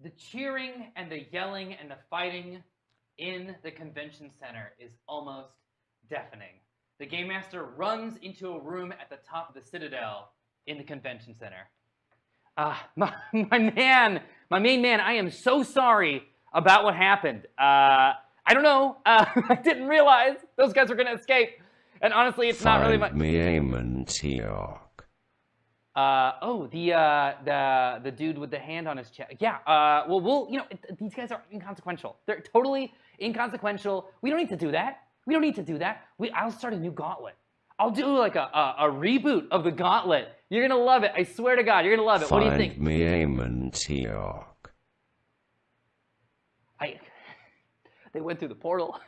The cheering and the yelling and the fighting in the convention center is almost deafening. The Game Master runs into a room at the top of the Citadel in the convention center. My main man, I am so sorry about what happened. I don't know. I didn't realize those guys were going to escape. And honestly, it's not really Find me Amentiok. The dude with the hand on his chest. Yeah. These guys are inconsequential. They're totally inconsequential. We don't need to do that. I'll start a new Gauntlet. I'll do like a reboot of the Gauntlet. You're gonna love it. I swear to God, you're gonna love it. What do you think? Find me Amentiok. They went through the portal.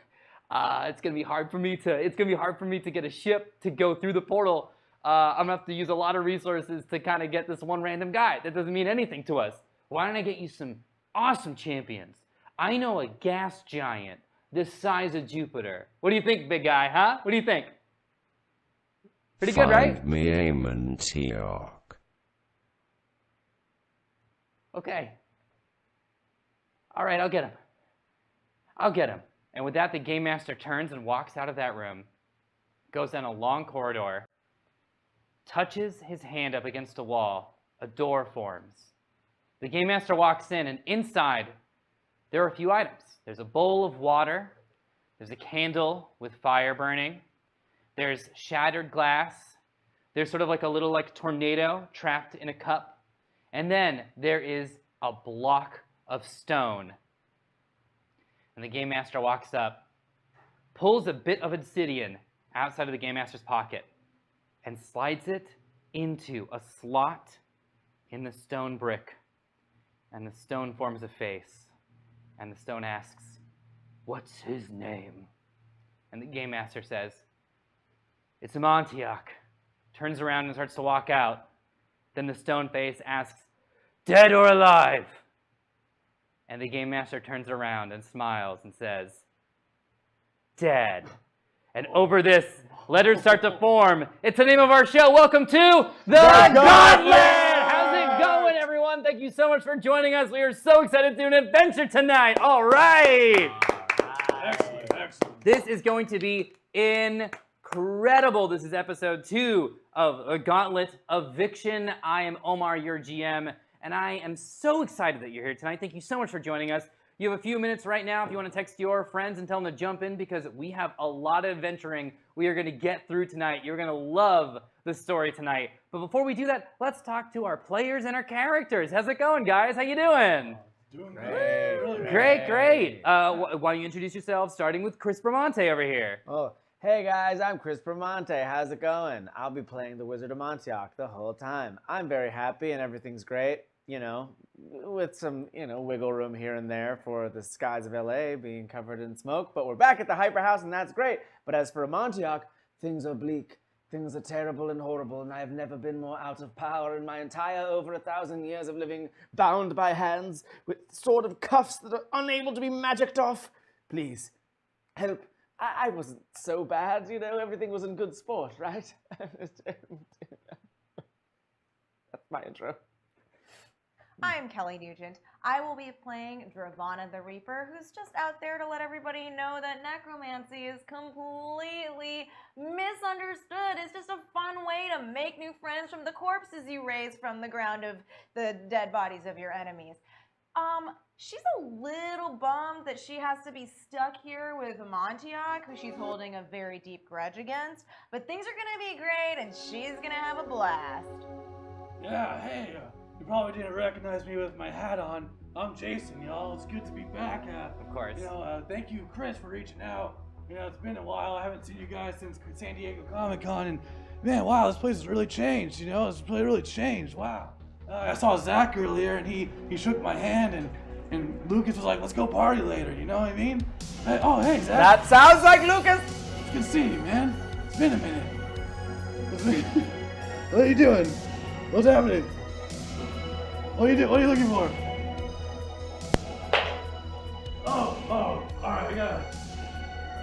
It's gonna be hard for me to get a ship to go through the portal. I'm gonna have to use a lot of resources to kind of get this one random guy. That doesn't mean anything to us. Why don't I get you some awesome champions? I know a gas giant the size of Jupiter. What do you think, big guy, huh? What do you think? Pretty good, right? Find me Amentiok. Okay. All right, I'll get him. And with that, the Game Master turns and walks out of that room, goes down a long corridor, touches his hand up against a wall. A door forms. The Game Master walks in, and inside, there are a few items. There's a bowl of water. There's a candle with fire burning. There's shattered glass. There's sort of like a little tornado trapped in a cup. And then there is a block of stone. And the Game Master walks up, pulls a bit of obsidian outside of the Game Master's pocket, and slides it into a slot in the stone brick. And the stone forms a face. And the stone asks, "What's his name?" And the Game Master says, "It's Amontiok." Turns around and starts to walk out. Then the stone face asks, "Dead or alive?" And the Game Master turns around and smiles and says, "Dead." And over this, letters start to form. It's the name of our show. Welcome to The Gauntlet! How's it going, everyone? Thank you so much for joining us. We are so excited to do an adventure tonight. All right. Excellent. This is going to be incredible. This is episode 2 of The Gauntlet Eviction. I am Omar, your GM, and I am so excited that you're here tonight. Thank you so much for joining us. You have a few minutes right now if you want to text your friends and tell them to jump in, because we have a lot of adventuring we are going to get through tonight. You're going to love the story tonight. But before we do that, let's talk to our players and our characters. How's it going, guys? How you doing? Doing great. Really Great. Why don't you introduce yourselves, starting with Chris Bramante over here. Oh, hey guys, I'm Chris Bramante. How's it going? I'll be playing the Wizard of Montiok the whole time. I'm very happy and everything's great, with some, wiggle room here and there for the skies of LA being covered in smoke. But we're back at the Hyper House and that's great. But as for Montiok, things are bleak. Things are terrible and horrible, and I have never been more out of power in my entire over 1,000 years of living, bound by hands with sort of cuffs that are unable to be magicked off. Please, help. I wasn't so bad, everything was in good sport, right? That's my intro. I'm Kelly Nugent. I will be playing Dravana the Reaper, who's just out there to let everybody know that necromancy is completely misunderstood. It's just a fun way to make new friends from the corpses you raise from the ground of the dead bodies of your enemies. She's a little bummed that she has to be stuck here with Montiok, who she's holding a very deep grudge against, but things are gonna be great and she's gonna have a blast. Yeah, hey, you probably didn't recognize me with my hat on. I'm Jason, y'all. It's good to be back. Of course. Thank you, Chris, for reaching out. It's been a while. I haven't seen you guys since San Diego Comic-Con, and man, wow, this place has really changed. It's really changed. Wow. I saw Zach earlier, and he shook my hand, and Lucas was like, "Let's go party later." You know what I mean? Hey, Zach. That sounds like Lucas! It's good to see you, man. It's been a minute. What are you doing? What's happening? What are you looking for? Oh, alright, I got it.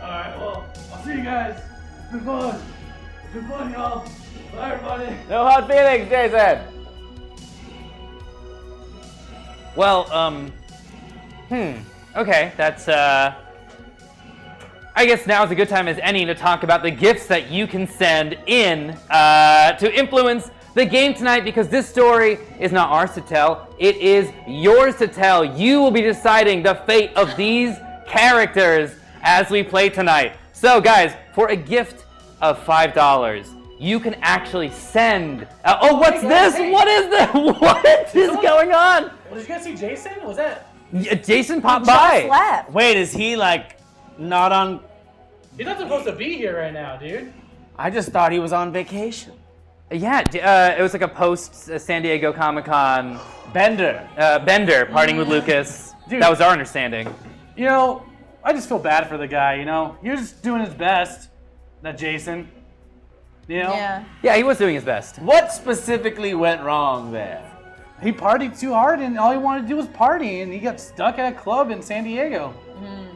Alright, well, I'll see you guys. It's been fun. It's been fun, y'all. Bye, everybody. No hard feelings, Jason! Well, Okay, that's, I guess now is a good time as any to talk about the gifts that you can send in to influence the game tonight, because this story is not ours to tell, it is yours to tell. You will be deciding the fate of these characters as we play tonight. So guys, for a gift of $5, you can actually send, oh, what's this? What is this? What is going on? Did you guys see Jason? Was that? Jason popped Just by. left. Wait, is he like not on? He's not supposed to be here right now, dude. I just thought he was on vacation. Yeah, it was like a post San Diego Comic-Con Bender. Bender partying with Lucas. Dude. That was our understanding. You know, I just feel bad for the guy, you know? He was just doing his best, that Jason. You know? Yeah. Yeah, he was doing his best. What specifically went wrong there? He partied too hard and all he wanted to do was party and he got stuck at a club in San Diego.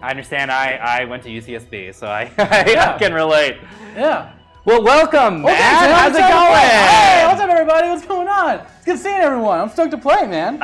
I understand. I went to UCSB, so I Yeah. can relate. Yeah. Well, welcome, Okay, Matt. so How's it excited to going? play. Hey, what's up, everybody? What's going on? It's good seeing everyone. I'm stoked to play, man.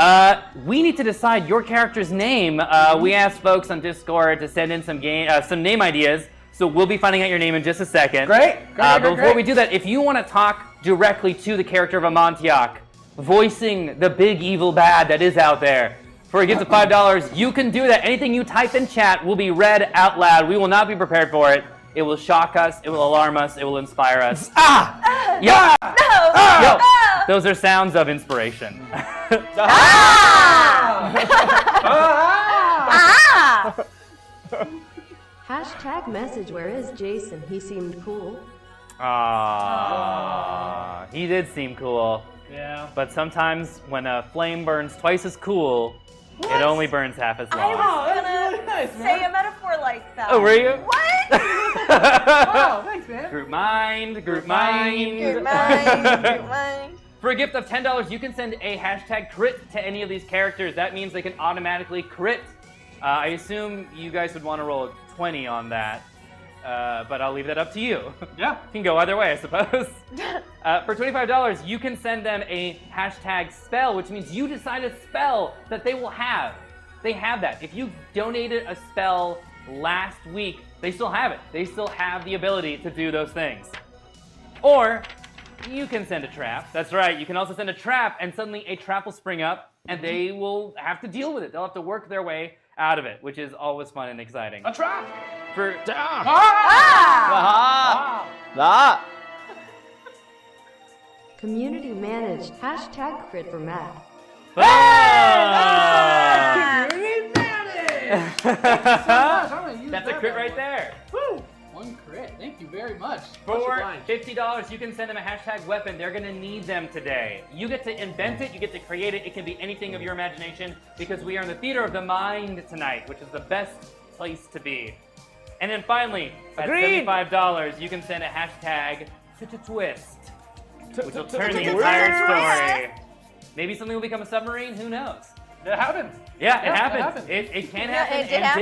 We need to decide your character's name. We asked folks on Discord to send in some name ideas, so we'll be finding out your name in just a second. Great. But before we do that, if you want to talk directly to the character of Amontillak, voicing the big evil bad that is out there, for a gift of $5, you can do that. Anything you type in chat will be read out loud. We will not be prepared for it. It will shock us, it will alarm us, it will inspire us. Yeah! Yo, those are sounds of inspiration. Hashtag message, where is Jason? He seemed cool. He did seem cool. Yeah. But sometimes when a flame burns twice as cool, What? it only burns half as I long. was that's gonna really nice, man. say a metaphor like that. Oh, were you? What? Wow, thanks, man. Group mind, group mind. Good mind, good mind. For a gift of $10, you can send a hashtag crit to any of these characters. That means they can automatically crit. I assume you guys would want to roll a 20 on that, but I'll leave that up to you. Yeah. It can go either way, I suppose. For $25, you can send them a hashtag spell, which means you decide a spell that they will have. They have that. If you donated a spell last week, they still have it. They still have the ability to do those things. Or you can send a trap. That's right. You can also send a trap, and suddenly a trap will spring up, and they will have to deal with it. They'll have to work their way out of it, which is always fun and exciting. A trap. For Community managed. Hashtag crit for Matt. That's a crit right there. Woo! One crit. Thank you very much. For $50, you can send them a hashtag weapon. They're going to need them today. You get to invent it. You get to create it. It can be anything of your imagination, because we are in the theater of the mind tonight, which is the best place to be. And then finally, at $75, you can send a hashtag twist, which will turn the entire story. Maybe something will become a submarine. Who knows? It happens. Yeah, it Yeah, happens. it It can Yeah, happen it did and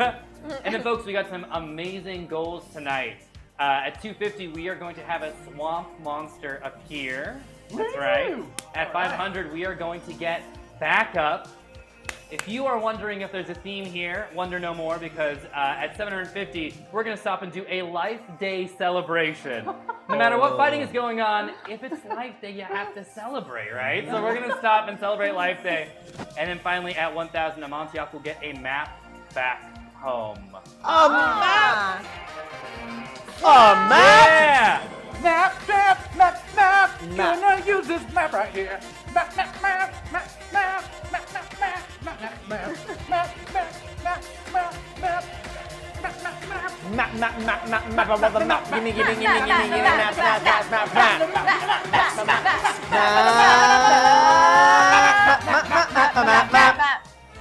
did. And then, folks, we got some amazing goals tonight. At $250, we are going to have a swamp monster appear. That's right. At $500, we are going to get backup. If you are wondering if there's a theme here, wonder no more, because at $750, we're going to stop and do a Life Day celebration. No matter what fighting is going on, if it's Life Day, you have to celebrate, right? So we're going to stop and celebrate Life Day. And then finally, at $1,000, Amontillak will get a map back home. Ah. Yeah! Map. Gonna use this map right here. Map.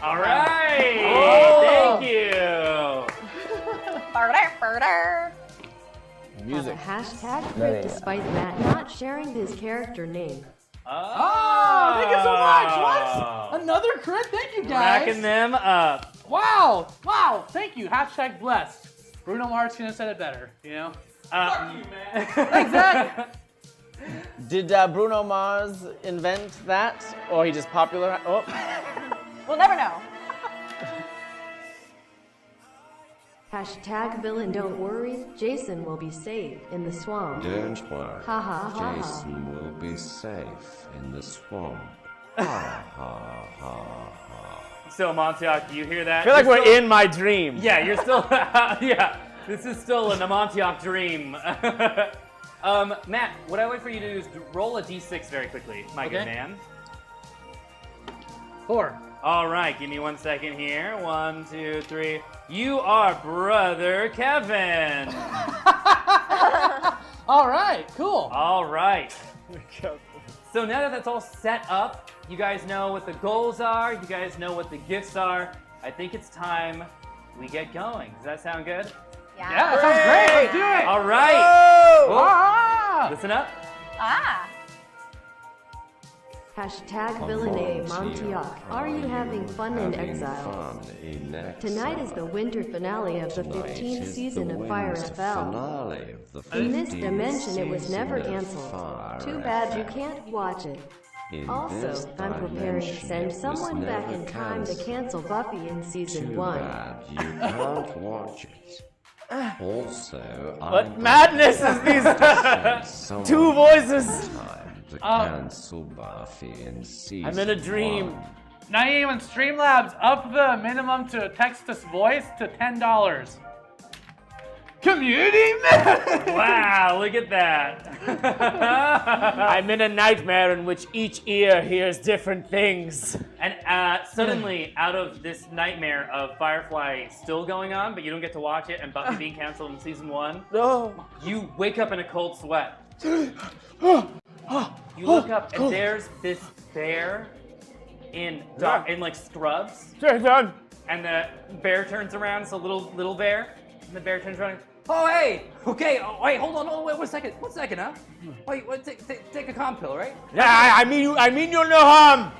All right! Thank you! Music. Hashtag crit despite Matt not sharing his character name. Oh, thank you so much. What? Another crit? Thank you, guys. Racking them up. Wow. Thank you. Hashtag blessed. Bruno Mars couldn't have said it better, you know? Fuck you, man. Exactly. Did Bruno Mars invent that, or he just popularized? Oh, We'll never know. Hashtag villain, don't worry, Jason will be safe in the swamp. Don't worry. Ha ha ha. Jason will be safe in the swamp. Ha ha ha ha. So, Montauk, you hear that? I feel like You're we're still- in my dream. Yeah, you're still. Yeah, this is still an Montauk dream. Matt, what I would like for you to do is roll a d6 very quickly, my good Okay. man. 4. All right, give me 1 second here. 1, 2, 3. You are brother Kevin. All right, cool. All right. So now that that's all set up, you guys know what the goals are. You guys know what the gifts are. I think it's time we get going. Does that sound good? Yeah. Yeah, that sounds great. Let's do it. All right. Ah! Listen up. Ah. Hashtag villain A Montauk. Are you having fun in exile? Tonight is the winter finale of the 15th season of Fire FL. In this dimension, it was never cancelled. Too bad you can't watch it. Also, I'm preparing to send someone back in time to cancel Buffy in season 1. You can't watch it. Also, What madness is these two voices? To cancel Buffy in season I'm in a dream. 1. Now even Streamlabs up the minimum to text-to voice to $10. Community man. Wow, look at that. I'm in a nightmare in which each ear hears different things. And suddenly, out of this nightmare of Firefly still going on, but you don't get to watch it, and Buffy being canceled in season 1, No. you wake up in a cold sweat. You look up, and there's this bear in like scrubs, Jason. and the bear turns around. It's a little bear, and the bear turns around. And, oh hey, okay. Oh, wait, hold on. Oh wait, 1 second. 1 second, huh? Wait, take a calm pill, right? Yeah, I mean you no harm.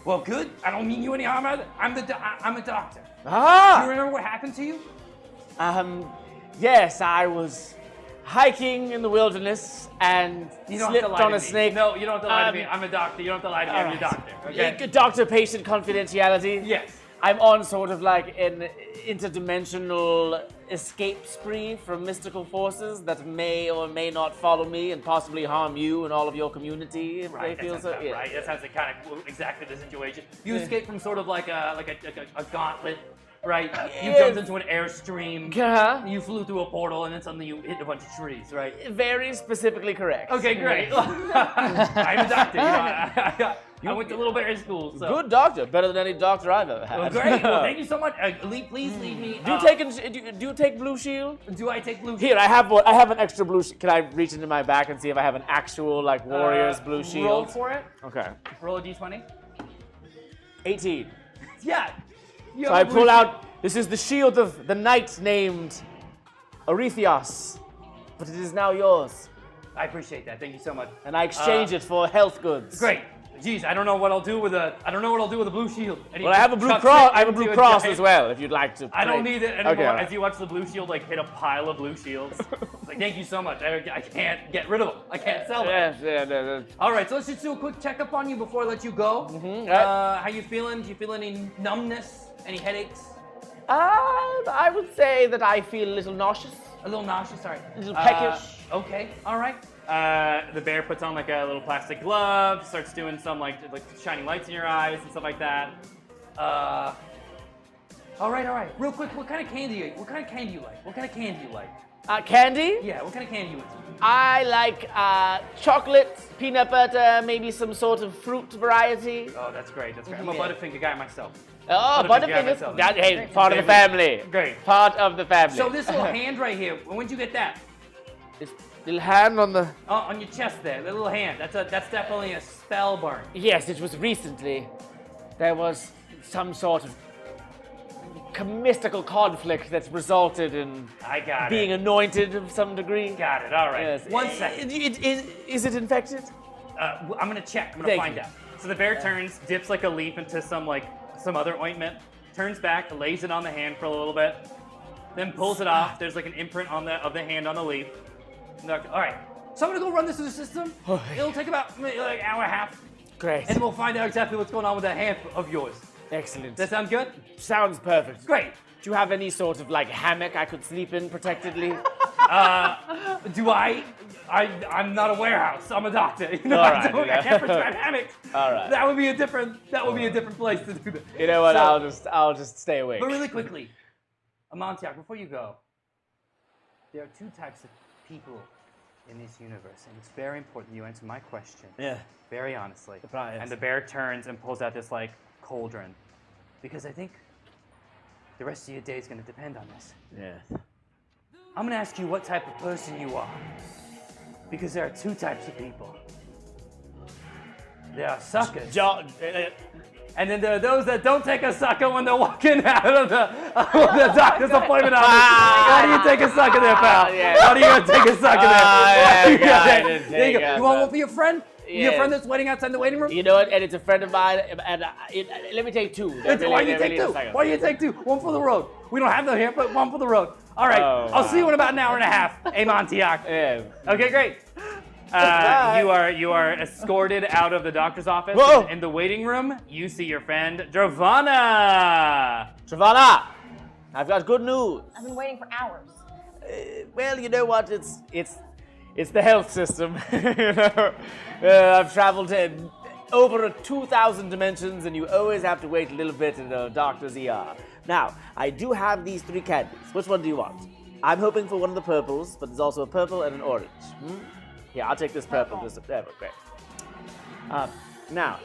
Well, good. I don't mean you any harm. I'm a doctor. Do you Ah. remember what happened to you? Yes, I was hiking in the wilderness and You don't have to slipped lie on to a me. snake. No, you don't have to lie to me. Um, I'm a doctor. You don't have to lie to me. I'm your doctor. Okay. Doctor-patient confidentiality. Yes. I'm on sort of like an interdimensional escape spree from mystical forces that may or may not follow me and possibly harm you and all of your community if Right, they feel that so. sounds about right. That sounds like kind of exactly the situation. You escape from sort of like a gauntlet, right? You Yes. jumped into an airstream. Uh-huh. You flew through a portal, and then suddenly you hit a bunch of trees, right? Very specifically correct. Okay, great. I'm a doctor. I went to Little Bear School, so. Good doctor, better than any doctor I've ever had. Well, great. Well, thank you so much. Please leave me. Do you take blue shield? Do I take blue? Here, I have one. I have an extra blue shield. Can I reach into my back and see if I have an actual like warrior's blue shield? Roll for it. Okay. Roll a d20. 18. Yeah. You So have I a blue pull shield. out. This is the shield of the knight named Arethios, but it is now yours, I appreciate that. Thank you so much. and I exchange it for health goods. Great. Jeez, I don't know what I'll do with a blue shield. And he Well, I have a blue chucks cross. it I have a into blue cross giant- as well. If you'd like to. I don't play. need it anymore. Okay, all right. As you watch the blue shield like hit a pile of blue shields. It's like, thank you so much. I can't get rid of them. I can't sell them. Yes, yeah. All right, so let's just do a quick checkup on you before I let you go. right. How you feeling? Do you feel any numbness? Any headaches? I would say that I feel a little nauseous. A little nauseous, sorry. A little peckish. Okay, all right. The bear puts on like a little plastic glove, starts doing some like shining lights in your eyes and stuff like that. All right. Real quick, what kind of candy you like? What kind of candy you like? Candy? Yeah, what kind of candy you into? I like chocolate, peanut butter, maybe some sort of fruit variety. Oh, that's great. That's great. I'm a Yeah. Butterfinger guy myself. Oh, Butterfinger Butterfingers. myself. Hey, part of the family. Great. Part of the family. So this little hand right here, when'd you get that? This little hand on the. Oh, on your chest there, the little hand. That's definitely a spell burn. Yes, it was recently. There was some sort of mystical conflict that resulted in I got being it. anointed of some degree. Got it. All right. Yes. 1 second. Is it infected? I'm gonna check. I'm gonna Thank find you. out. So the bear turns, dips like a leaf into some other ointment, turns back, lays it on the hand for a little bit, then pulls it off. There's like an imprint of the hand on the leaf. And they're like, all right, so I'm gonna go run this through the system. It'll take about like an hour and a half, Great. and we'll find out exactly what's going on with that hand of yours. Excellent. Does that sound good? Sounds perfect. Great. Do you have any sort of like hammock I could sleep in protectedly? Do I'm not a warehouse. I'm a doctor. You know, All right, I can't prescribe hammocks. All right. That would be a different place to do that. You know what? So- I'll just stay awake. But really quickly, Amontiac, before you go, there are two types of people in this universe, and it's very important you answer my question. Yeah. Very honestly. Surprise. And the bear turns and pulls out this like cauldron, because I think the rest of your day is going to depend on this. Yeah. I'm going to ask you what type of person you are, because there are two types of people. There are suckers. And then there are those that don't take a sucker when they're walking out of the doctor's appointment office. How do you take a sucker there, pal? Yeah. How do you take a sucker there? There you go. You want one one for your friend? Your friend that's waiting outside the waiting room? You know what? And it's a friend of mine. And let me take two. Why do you take two? Why do you take two? One for the road. We don't have them here, but one for the road. All right. Oh, I'll see you in about an hour and a half, Amontiac. Yeah. Okay, great. You are escorted out of the doctor's office. Whoa. In the waiting room, you see your friend Dravana. Travana, I've got good news. I've been waiting for hours. Well, you know what? It's the health system. You know, I've traveled to over 2,000 dimensions, and you always have to wait a little bit in a doctor's ER. Now, I do have these 3 candies. Which one do you want? I'm hoping for one of the purples, but there's also a purple and an orange. Here, I'll take this purple. Great. Now,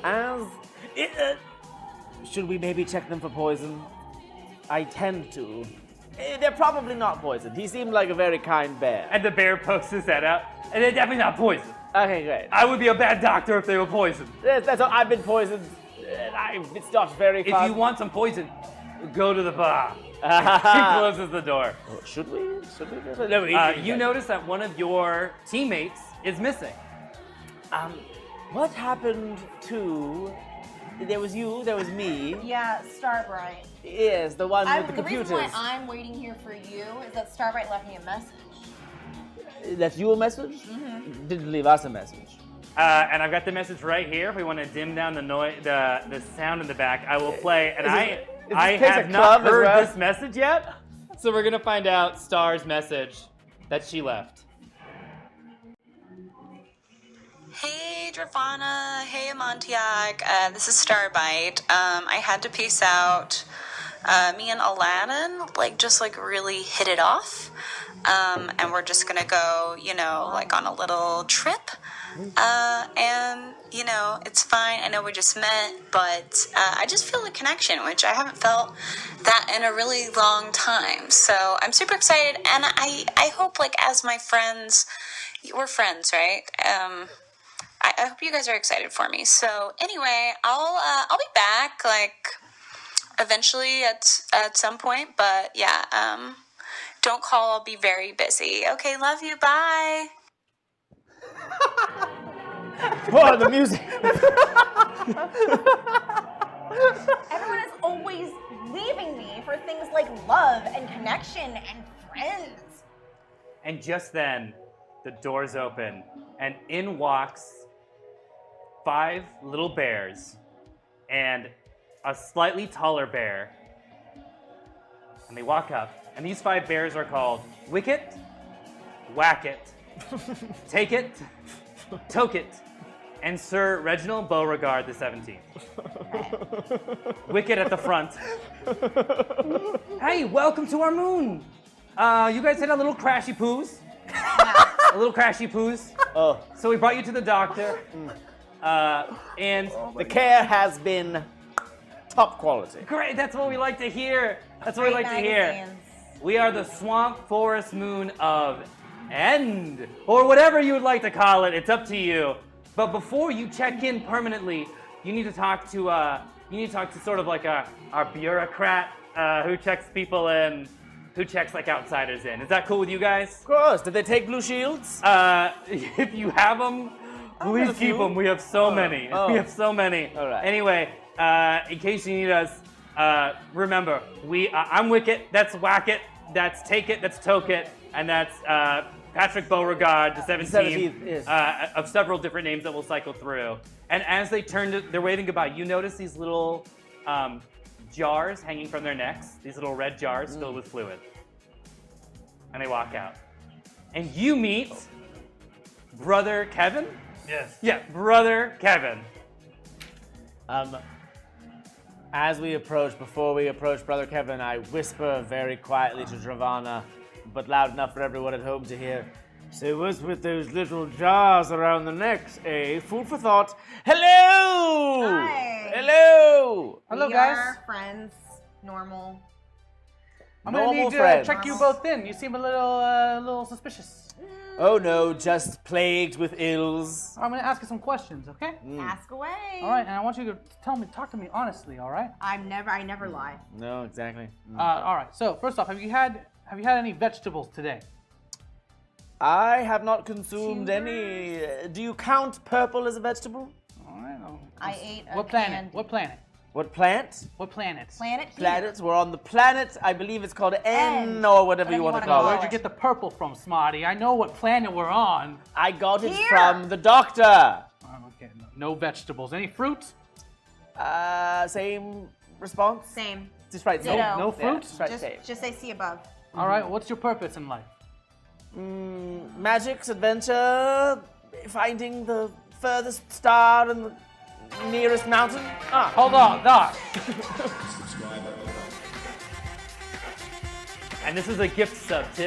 should we maybe check them for poison? I tend to. They're probably not poisoned. He seemed like a very kind bear. And the bear pokes his head out, and they're definitely not poisoned. Okay, great. I would be a bad doctor if they were poisoned. That's all. I've been poisoned. It's not very fun. If you want some poison, go to the bar. He closes the door. Should we? No, You notice that one of your teammates is missing. What happened to? There was you. There was me. Yeah, Starbright. Yes, the one with the computers. reason why I'm waiting here for you is that Starbright left me a message. That's you a message? Mm-hmm. Didn't leave us a message. And I've got the message right here. If we want to dim down the noise, the sound in the back, I will play. And I have not heard this message yet, so we're gonna find out Star's message that she left. Hey Dravana, hey Amontiac, this is Starbite. I had to peace out. Me and Aladdin just really hit it off. And we're just gonna go, on a little trip. And, it's fine. I know we just met, but I just feel a connection, which I haven't felt that in a really long time. So I'm super excited, and I hope, as my friends, we're friends, right? I hope you guys are excited for me. So anyway, I'll be back, eventually at some point. But yeah, don't call. I'll be very busy. Okay, love you. Bye. Oh, the music. Everyone is always leaving me for things like love and connection and friends. And just then, the doors open, and in walks 5 little bears and a slightly taller bear. And they walk up, and these 5 bears are called Wicket, Whack It, Take It, Toke It, and Sir Reginald Beauregard the 17th. Wicket at the front. Hey, welcome to our moon. You guys had a little crashy poos. A little crashy poos. Oh. So we brought you to the doctor. And The care has been top quality. great, that's what we like to hear. That's what we like to hear. Magazines. We are the Swamp Forest Moon of End, or whatever you would like to call it. It's up to you. But before you check in permanently, you need to talk to sort of like our bureaucrat who checks people in, who checks outsiders in. Is that cool with you guys? Of course. Did they take blue shields? If you have them, please a keep few. them. We have so many. Oh. We have so many. All right. Anyway, in case you need us, remember, I'm Wicket, that's Whack It, that's Take It, that's Toke It, and that's Patrick Beauregard, the 17th, yes. of several different names that we'll cycle through. And as they're waving goodbye, you notice these little jars hanging from their necks, these little red jars filled with fluid. And they walk out. And you meet Brother Kevin? Yes. Yeah, Brother Kevin. Before we approach Brother Kevin, I whisper very quietly to Dravana, but loud enough for everyone at home to hear. So what's with those little jars around the necks, eh? Food for thought. Hello! Hi. Hello! Hello, We guys. are friends. Normal. I'm gonna Normal need to friends. check you both in. You seem a little suspicious. Oh no, just plagued with ills. I'm gonna ask you some questions, okay? Ask away. All right, and I want you to talk to me honestly, all right? I never lie. No, exactly. All right. So first off, have you had any vegetables today? I have not consumed Cucumbers? any. Do you count purple as a vegetable? All right. I ate a What planet? canned What planet? What plant? What planet? planet here. Planets. We're on the planet. I believe it's called N N, or whatever you whatever want you to wanna call call Where'd it. you get the purple from, Smarty? I know what planet we're on. I got it Here. from the doctor. Okay. No vegetables. Any fruit? Same response. Same. Just right. Ditto. Same. No Yeah, fruit? just right. Just, Same. just say see above. All right. What's your purpose in life? Magics, adventure, finding the furthest star and the nearest mountain. Hold on, Doc. And this is a gift sub too.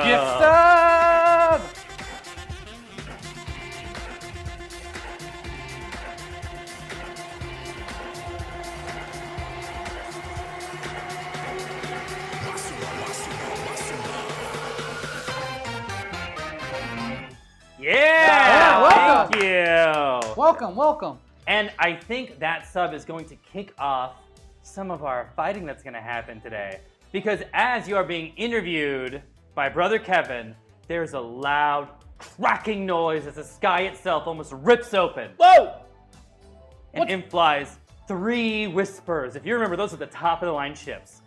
Gift sub. Yeah, welcome. thank you. Welcome. And I think that sub is going to kick off some of our fighting that's going to happen today. Because as you are being interviewed by Brother Kevin, there's a loud cracking noise as the sky itself almost rips open. Whoa! And in flies 3 whispers. If you remember, those are the top of the line ships.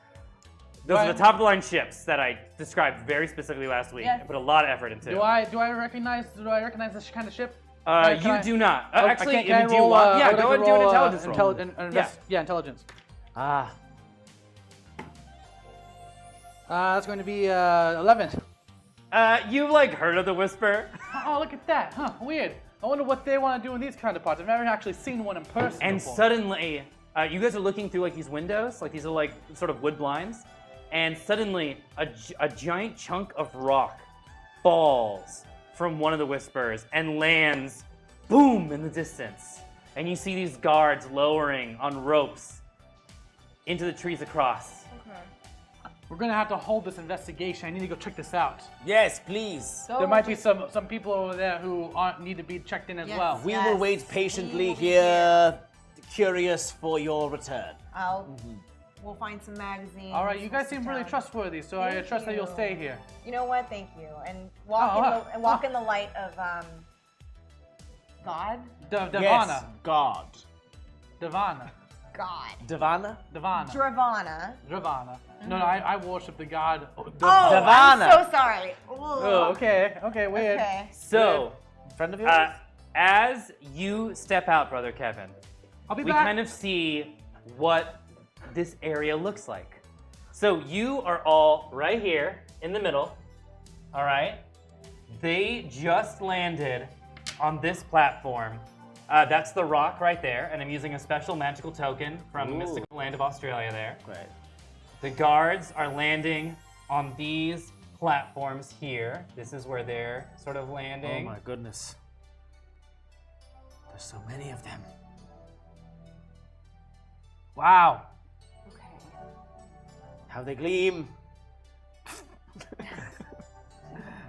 Those are the top of the line ships that I described very specifically last week. Yes. I put a lot of effort into. Do I recognize this kind of ship? You do not. Actually, can I do you roll, want? Yeah, would I go ahead and do an roll, intelligence roll. Intelligence. Ah, That's going to be 11. You like heard of the whisper? Oh, look at that. Huh, weird. I wonder what they want to do in these kind of parts. I've never actually seen one in person And before. suddenly, you guys are looking through like these windows, like these are like sort of wood blinds, and suddenly a giant chunk of rock falls from one of the whispers and lands, boom, in the distance. And you see these guards lowering on ropes into the trees across. We're going to have to hold this investigation. I need to go check this out. yes, please. There might be some people over there who need to be checked in as Yes. well. We Yes. will wait patiently We will be here, curious for your return. We'll find some magazines. All right, you guys we'll seem sit really down. trustworthy, so I Thank trust that you'll you. stay here. You know what? Thank you. And walk in the light of God. Devana. Yes, God. Devana. God. Divana? Devana. Dravana. Dravana. No, I worship the god. Oh, Divana. I'm so sorry. Oh, okay, weird. Okay. So, Friend of yours? as you step out, Brother Kevin, I'll be we back. kind of see what this area looks like. So you are all right here in the middle, all right? They just landed on this platform. That's the rock right there, and I'm using a special magical token from the mystical land of Australia there. Great. The guards are landing on these platforms here. This is where they're sort of Oh landing. my goodness. There's so many of them. Wow. Okay. How they gleam.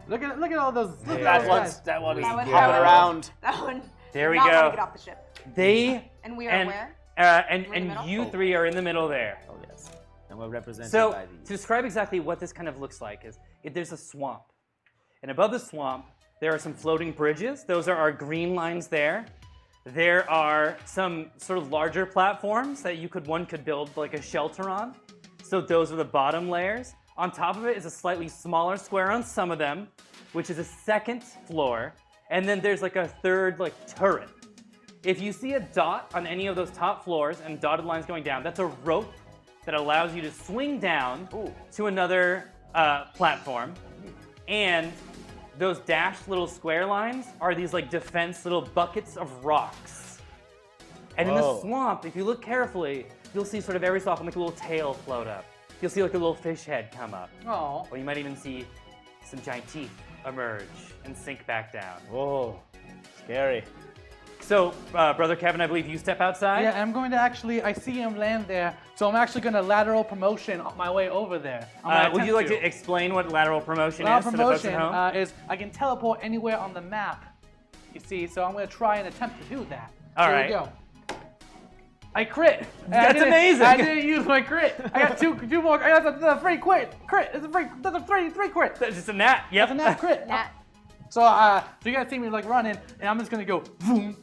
Look at all those. Look at That those one's- guys. That one is That one- hopping that one- around. That one. There we not go. Want to get off the ship. They And we are and where? and We're in the middle? you 3 are in the middle there. Oh yes. And we're represented So by to these. describe exactly what this kind of looks like is there's a swamp, and above the swamp there are some floating bridges. Those are our green lines there. There are some sort of larger platforms that one could build like a shelter on. So those are the bottom layers. On top of it is a slightly smaller square on some of them, which is a second floor. And then there's like a third like turret. If you see a dot on any of those top floors and dotted lines going down, that's a rope that allows you to swing down to another platform. And those dashed little square lines are these like defense little buckets of rocks. And in the swamp, if you look carefully, you'll see sort of every so often like a little tail float up. You'll see like a little fish head come up. Oh. Or you might even see some giant teeth emerge and sink back down. Whoa, scary. So, Brother Kevin, I believe you step outside? Yeah, I'm going to actually, I see him land there, so I'm actually going to lateral promotion my way over there. Would you like to explain what lateral promotion Lateral is to the folks promotion at home? is I can teleport anywhere on the map, you see, so I'm going to try and attempt to do that. All Here right. we go. I crit. That's amazing. I didn't use my crit. I got two more. I got the free crit. It's a free. That's a three crit. That's just a nat. Yep. That's a nat crit. Nat. So you guys see me like running, and I'm just gonna go boom.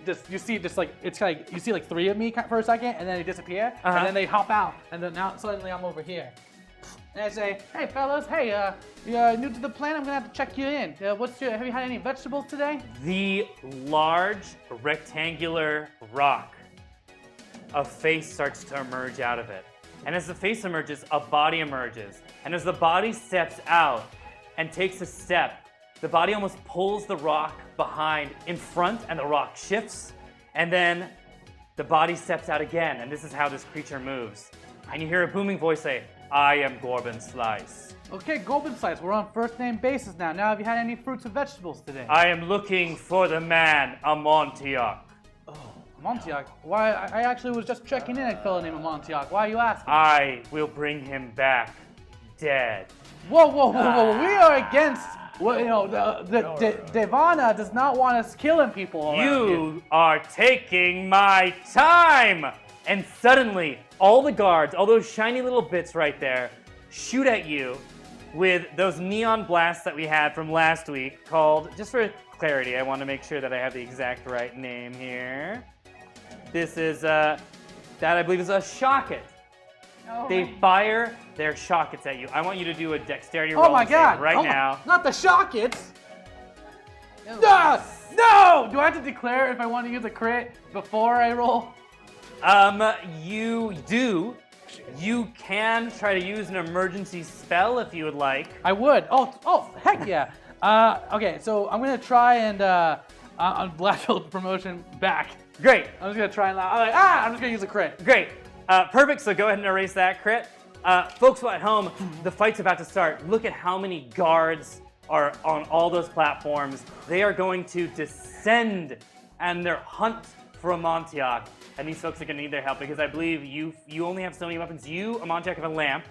Just you see, just like it's like you see like three of me for a second, and then they disappear, and then they hop out, and then now suddenly I'm over here. And I say, hey fellas, hey, you're new to the plan. I'm gonna have to check you in. Have you had any vegetables today? The large rectangular rock, a face starts to emerge out of it. And as the face emerges, a body emerges. And as the body steps out and takes a step, the body almost pulls the rock behind in front, and the rock shifts. And then the body steps out again, and this is how this creature moves. And you hear a booming voice say, I am Gorbin Slice. Okay, Golden Slice, we're on first name basis now. Now, have you had any fruits or vegetables today? I am looking for the man, Amontillak. Montiac? Why? I actually was just checking in a fellow named Montiac. Why are you asking? I will bring him back dead. Whoa! We are against. Well, you know, Devana does not want us killing people. around here. You are taking my time! And suddenly, all the guards, all those shiny little bits right there, shoot at you with those neon blasts that we had from last week called, just for clarity, I want to make sure that I have the exact right name here. This is, that I believe is a shocket. Oh They fire their shockets at you. I want you to do a dexterity roll Oh my God! right now. Not the shockets! No! Do I have to declare if I want to use a crit before I roll? You do. You can try to use an emergency spell if you would like. I would. Oh, heck yeah. Okay, so I'm gonna try and on Blackfield promotion back. Great, I'm just gonna try and I'm just gonna use a crit. great. Perfect, so go ahead and erase that crit. Folks at home, the fight's about to start. Look at how many guards are on all those platforms. They are going to descend and their hunt for Amontillak. And these folks are gonna need their help because I believe you only have so many weapons. You, Amontillak, have a lamp.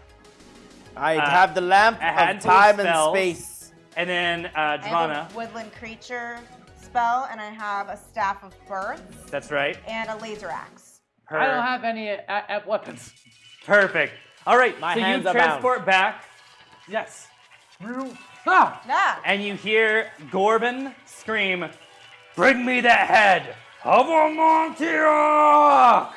I have the lamp a of handful of time and spells. space. And then I have Drana. a woodland creature spell, and I have a staff of birth That's right. and a laser axe. I don't have any weapons. Perfect. All right, My so hands you are bound. transport back. Yes. Ah! Yeah. And you hear Gorbin scream, "Bring me the head of Amontillak!"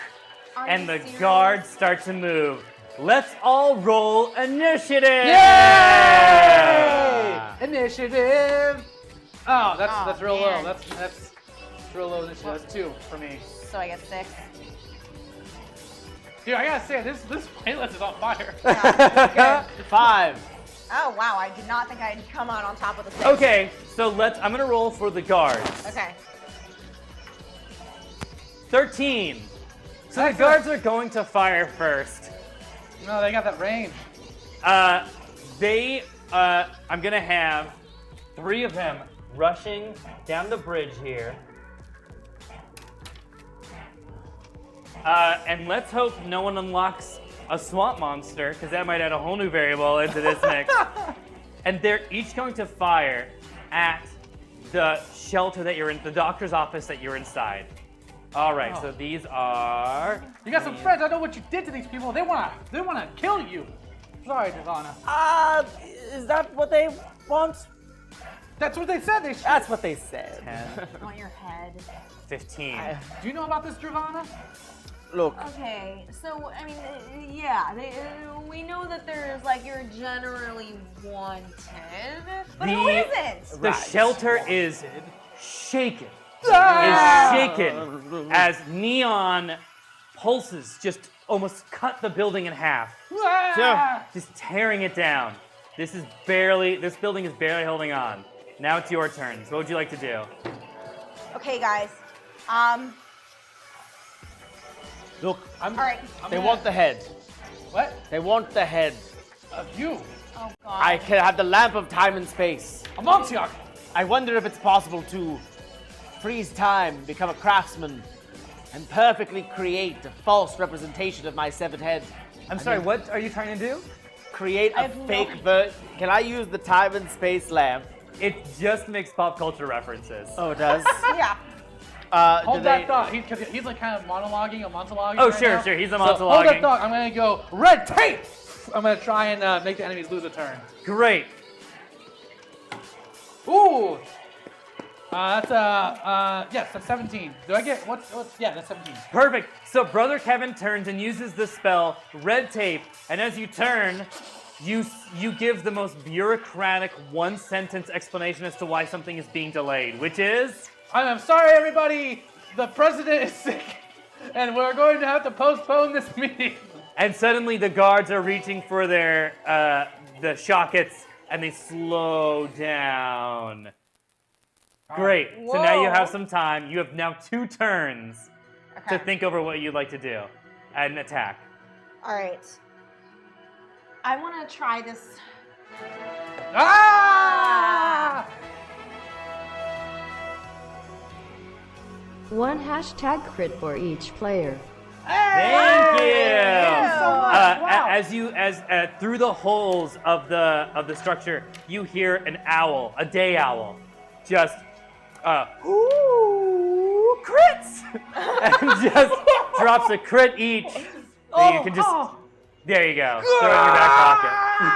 And the guards start to move. Let's all roll initiative! Yay! Initiative. Oh, that's real man. low. That's real low initiative. That's 2 for me. So I get 6. Dude, I gotta say, this playlist is on fire. Yeah. 5. Oh wow, I did not think I'd come on top of the 6. Okay, so I'm gonna roll for the guards. Okay. 13. So the guards are going to fire first. No, they got that range. I'm gonna have 3 of them rushing down the bridge here. And let's hope no one unlocks a swamp monster, because that might add a whole new variable into this mix. And they're each going to fire at the shelter that you're in, the doctor's office that you're inside. All right, so these are... You got some friends. I know what you did to these people. They wanna kill you. Sorry, Devana. Is that what they want? That's what they said. They should. That's what they said. 10, I want your head. 15. Do you know about this, Devana? Look, Okay, so I mean, we know that there's like you're generally wanted, but who isn't? The shelter is shaken. Is shaken as neon pulses just almost cut the building in half, just tearing it down. This building is barely holding on. Now it's your turn. So what would you like to do? Okay, guys. Look, All right. they want the head. What? They want the head. You. Oh God. I can have the lamp of time and space. Amontillak. I wonder if it's possible to freeze time, become a craftsman, and perfectly create a false representation of my severed head. I'm sorry, what are you trying to do? Create I a have no fake idea. version. Can I use the time and space lamp? It just makes pop culture references. Oh, it does? Yeah. Hold that thought. He's like kind of monologuing. Oh, right sure, now. sure. He's a So hold that monologuing. thought. I'm gonna go red tape. I'm gonna try and make the enemies lose a turn. Great. Ooh. That's 17. Do I get what's yeah, that's 17. Perfect. So Brother Kevin turns and uses the spell Red Tape, and as you turn, you give the most bureaucratic one-sentence explanation as to why something is being delayed, which is... I'm sorry, everybody. The president is sick, and we're going to have to postpone this meeting. And suddenly the guards are reaching for their the shockets, and they slow down. Great. So now you have some time. You have now 2 turns to think over what you'd like to do and attack. All right. I want to try this. Ah! One hashtag crit for each player. Thank you. so much. Wow. As through the holes of the structure, you hear an owl, a day owl, just ooh, crits, and just drops a crit each. So you can just there you go, throw it in your back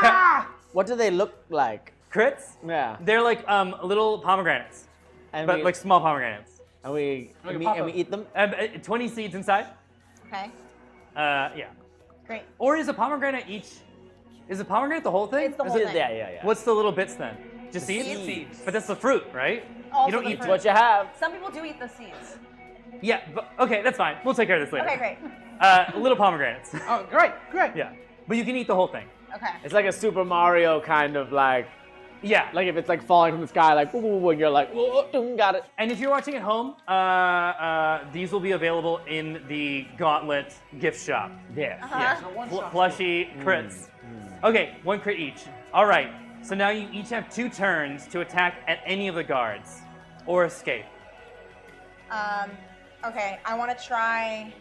pocket. What do they look like? Crits? Yeah. They're like little pomegranates, And but we, like small pomegranates. and we eat them? 20 seeds inside. Okay. Yeah. Great. Or is a pomegranate each? Is a pomegranate the whole thing? It's the Is whole it- thing. Yeah. What's the little bits then? Just seeds? Seeds. But that's the fruit, right? Also you don't the eat fruit. What you have? Some people do eat the seeds. Yeah, but, okay, that's fine. We'll take care of this later. Okay, great. Little pomegranates. Oh, great. Yeah. But you can eat the whole thing. Okay. It's like a Super Mario kind of like Yeah. if it's like falling from the sky, like woo, and you're like, whoa, got it. And if you're watching at home, these will be available in the Gauntlet gift shop. Yeah. Uh-huh. Plushy crits. Okay, 1 crit each. All right. So now you each have 2 turns to attack at any of the guards or escape. Okay, I want to try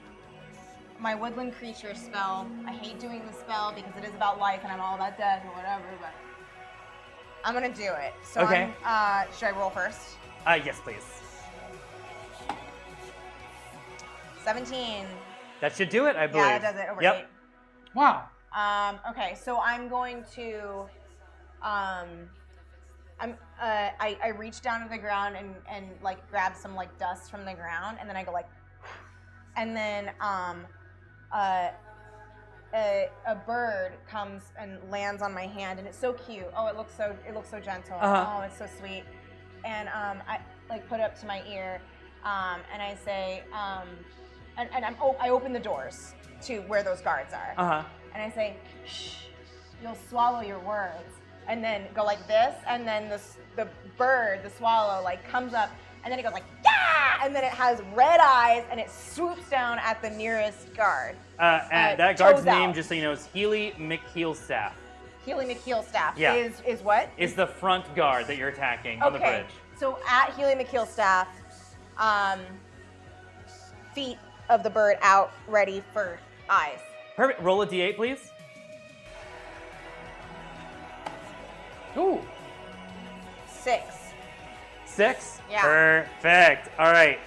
my woodland creature spell. I hate doing the spell because it is about life and I'm all about death or whatever, but I'm gonna do it. So Okay. Should I roll first? Yes, please. 17. That should do it, I believe. Yeah, that does it. Over 8. Yep. Wow. Okay, so I'm going to, I reach down to the ground and like grab some like dust from the ground, and then I go like, and then a bird comes and lands on my hand, and it's so cute. Oh, it looks so gentle. Uh-huh. Oh, it's so sweet. And I like put it up to my ear, and I say, I open the doors to where those guards are. Uh-huh. And I say, shh, you'll swallow your words. And then go like this, and then the bird, the swallow, like comes up, and then it goes like, yeah! And then it has red eyes, and it swoops down at the nearest guard. And that guard's toes name, out. just so you know, is Healy McKeelstaff. Healy McKeelstaff Yeah. is what? Is the front guard that you're attacking on the Okay, bridge. so at Healy McKeelstaff, feet of the bird out, ready for eyes. Perfect. Roll a d8, please. Ooh. 6. 6? Yeah. Perfect. All right.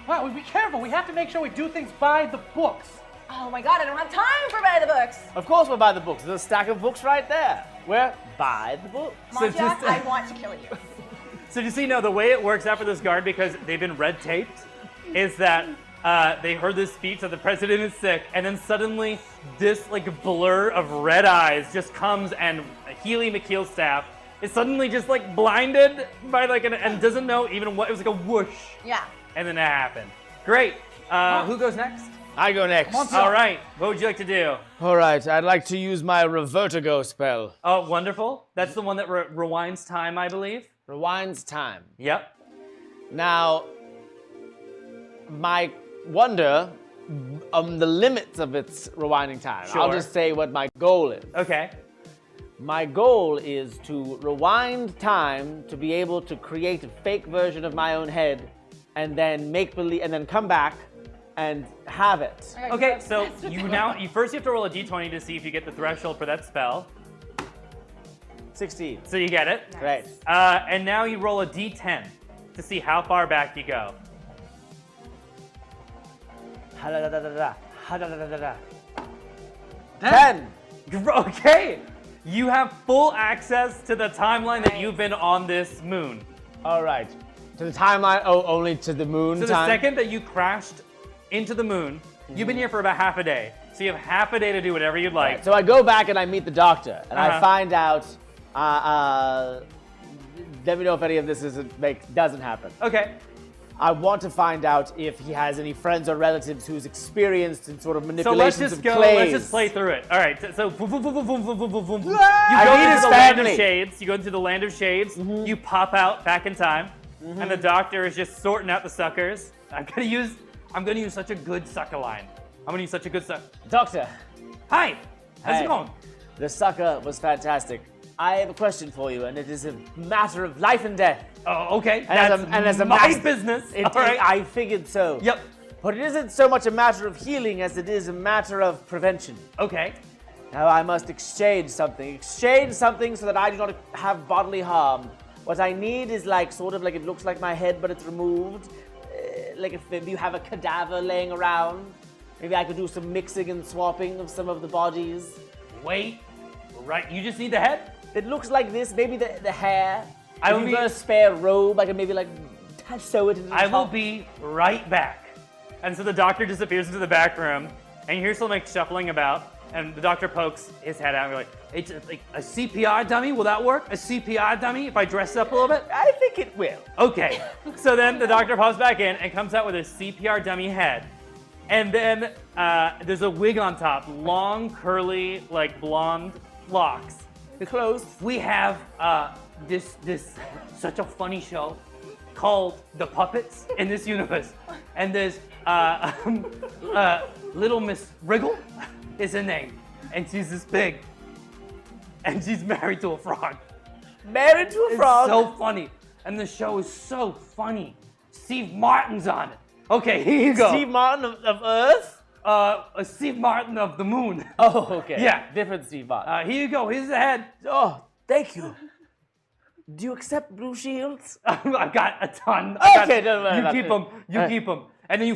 Wow, be careful. We have to make sure we do things by the books. Oh my god, I don't have time for by the books. Of course we'll buy the books. There's a stack of books right there. We're buy the books. So Montiac, just- I want to kill you. So just so you know, the way it works out for this guard, because they've been red taped, is that they heard this speech that the president is sick, and then suddenly this like blur of red eyes just comes, and Healy McKeelstaff is suddenly just like blinded by like and doesn't know even what it was, like a whoosh, Yeah. and then that happened. Great. Who goes next? I go next. All right. What would you like to do? All right, I'd like to use my Revertigo spell. Oh, wonderful. That's the one that rewinds time, I believe. Rewinds time. Yep. Now, my wonder, the limits of its rewinding time. I'll Sure. just say what my goal is. Okay. My goal is to rewind time to be able to create a fake version of my own head, and then make believe, and then come back and have it. Okay, so you first have to roll a d20 to see if you get the threshold for that spell. 16. So you get it. Great. And now you roll a d10 to see how far back you go. Ha-da-da-da-da-da. Ha-da-da-da-da-da. 10. Okay. You have full access to the timeline that you've been on this moon. All right. To the timeline, only to the moon So the time? second that you crashed into the moon, you've been here for about half a day. So you have half a day to do whatever you'd like. Right, so I go back and I meet the doctor, and I Uh-huh. find out, let me know if any of this doesn't happen. Okay. I want to find out if he has any friends or relatives who's experienced in sort of So manipulations let's just of go. clays. Let's just play through it. All right. So boom, boom, boom, boom, boom, boom, boom, boom, boom. You I go need into his the land of family. shades. You go into the land of shades. You pop out back in time, and the doctor is just sorting out the suckers. I'm gonna use such a good sucker line. I'm gonna use such a good sucker. Doctor, Hi. How's Hey. it going? the sucker was fantastic. I have a question for you, and it is a matter of life and death. Oh, okay. And as a my mas- business. It, All right. I figured so. Yep. But it isn't so much a matter of healing as it is a matter of prevention. Okay. Now I must exchange something so that I do not have bodily harm. What I need is sort of like it looks like my head, but it's removed. Like if maybe you have a cadaver laying around, maybe I could do some mixing and swapping of some of the bodies. Wait. Right. You just need the head. It looks like this, maybe the hair. I If will you've be- got a spare robe, I can maybe sew it into the I will top. be right back. And so the doctor disappears into the back room, and you hear some shuffling about, and the doctor pokes his head out and you're like, it's like a CPR dummy, will that work? A CPR dummy if I dress it up a little bit? I think it will. Okay. So then the doctor pops back in and comes out with a CPR dummy head. And then there's a wig on top, long, curly, blonde locks. Close. We have this such a funny show called The Puppets in this universe, and there's Little Miss Wriggle is her name, and she's this big, and she's married to a frog. Married to a It's frog. so funny, and the show is so funny. Steve Martin's on it. Okay, here you go. Steve Martin of Earth? Steve Martin of the Moon. Oh, okay. Yeah. Different Steve Martin. Here you go. Here's the head. Oh, thank you. Do you accept blue shields? I've got a ton. Okay, no, no, You no, keep no. them. You keep them. And then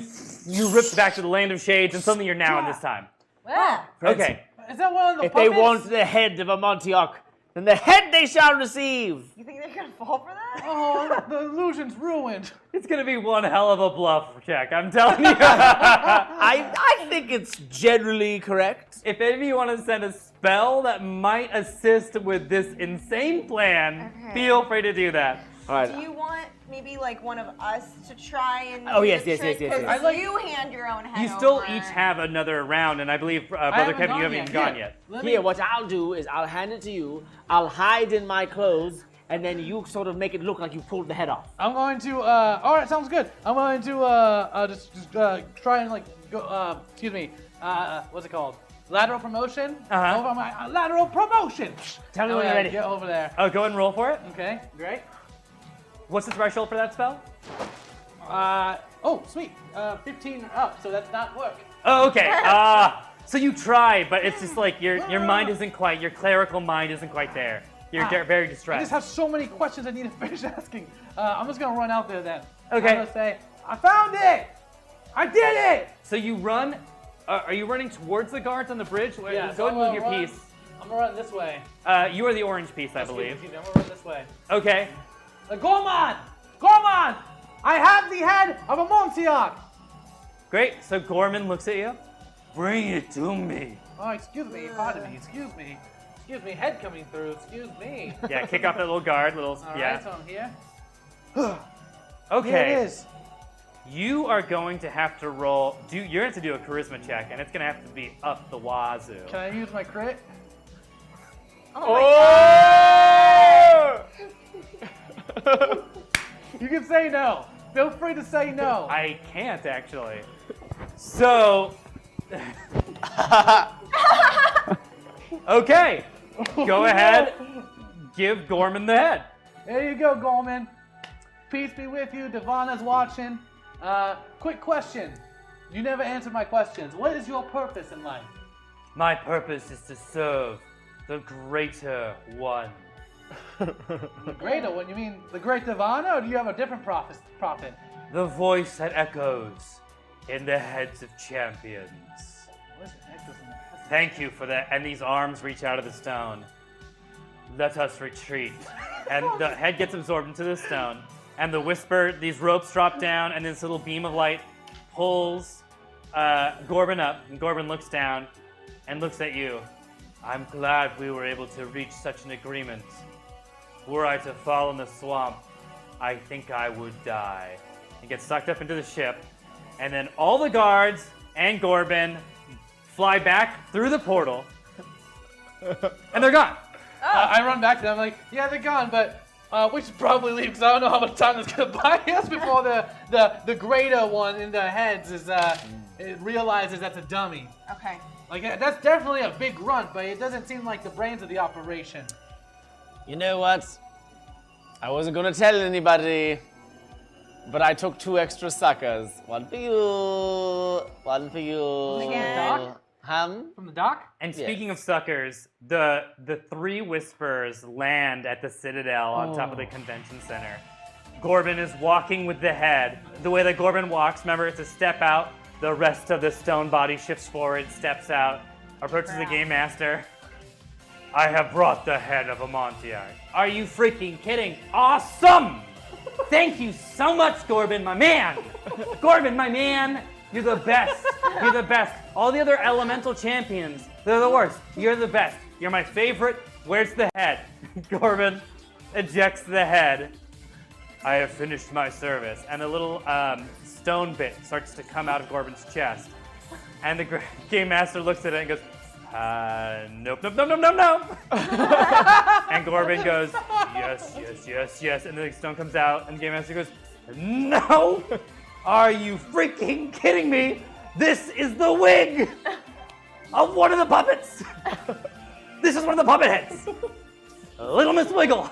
you rip back to the land of shades, and suddenly you're now in this time. Yeah. Okay. Is that one of the If they puppets? want the head of a Montioc, then the head they shall receive. You think they're gonna fall for that? Oh, the illusion's ruined. It's gonna be one hell of a bluff check. I'm telling you. I think it's generally correct. If any of you want to send a spell that might assist with this insane plan, Okay. feel free to do that. All right. Do you want maybe one of us to try and Oh, do yes, the yes, trick? yes, yes, yes. 'Cause I'd like- you hand your own head You still over. each have another round, and I believe Brother haven't Kevin, you gone haven't yet. even gone Here. yet. Let me- Here, what I'll do is I'll hand it to you. I'll hide in my clothes, and then you sort of make it look like you pulled the head off. I'm going to. All right, sounds good. I'm going to just try and go. Excuse me. What's it called? Lateral promotion. Uh-huh. Over my lateral promotion. Tell me Oh, when yeah, you're ready. Get over there. Oh, go ahead and roll for it. Okay, great. What's the threshold for that spell? Oh, sweet. 15 or up, so that's not work. Oh, okay. So you try, but it's just your mind isn't quite, your clerical mind isn't quite there. You're very I distressed. just have so many questions I need to finish asking. I'm just gonna run out there then. Okay. I'm gonna say, I found it. I did it. So you run. Are you running towards the guards on the bridge? Yeah, Go ahead so and move I'm your gonna piece. I'm gonna run this way. You are the orange piece, I believe. Excuse me, I'm gonna run this way. Okay. Gorman! Gorman! I have the head of a Montioc! Great. So Gorman looks at you. Bring it to me. Oh, excuse me, pardon me, excuse me. Excuse me, head coming through, excuse me. Yeah, kick off that little guard. All Yeah. right, so I'm here. Okay. Here it is. You are going to have to roll. You're going to have to do a charisma check, and it's going to have to be up the wazoo. Can I use my crit? Oh! You can say no. Feel free to say no. I can't actually. So. Okay. Go ahead. Give Gorman the head. There you go, Gorman. Peace be with you. Devana's watching. Quick question. You never answered my questions. What is your purpose in life? My purpose is to serve the greater one. The greater one? You mean the great Devana, or do you have a different prophet? The voice that echoes in the heads of champions. What is the heck doesn't that? Thank you for that. And these arms reach out of the stone. Let us retreat. And the head gets absorbed into the stone. And the whisper, these ropes drop down, and this little beam of light pulls Gorban up. And Gorban looks down and looks at you. I'm glad we were able to reach such an agreement. Were I to fall in the swamp, I think I would die. He gets sucked up into the ship, and then all the guards and Gorban fly back through the portal, and they're gone. I run back to them like, yeah, they're gone, but we should probably leave because I don't know how much time it's gonna buy us before the greater one in the heads is it realizes that's a dummy. Okay. Like that's definitely a big grunt, but it doesn't seem like the brains of the operation. You know what? I wasn't gonna tell anybody, but I took 2 extra suckers. One for you, one for you. Again? From the dock? And Yes. speaking of suckers, the 3 whispers land at the Citadel on top of the convention center. Gorban is walking with the head. The way that Gorban walks, remember, it's a step out. The rest of the stone body shifts forward, steps out, approaches the game master. I have brought the head of Amontillard. Are you freaking kidding? Awesome! Thank you so much, Gorban, my man. Gorban, my man. You're the best. You're the best. All the other elemental champions, they're the worst. You're the best. You're my favorite. Where's the head? Gorban ejects the head. I have finished my service. And a little stone bit starts to come out of Gorban's chest. And the game master looks at it and goes, nope. And Gorban goes, yes. And the stone comes out, and the game master goes, no! Are you freaking kidding me? This is the wig of one of the puppets. This is one of the puppet heads. Little Miss Wiggle.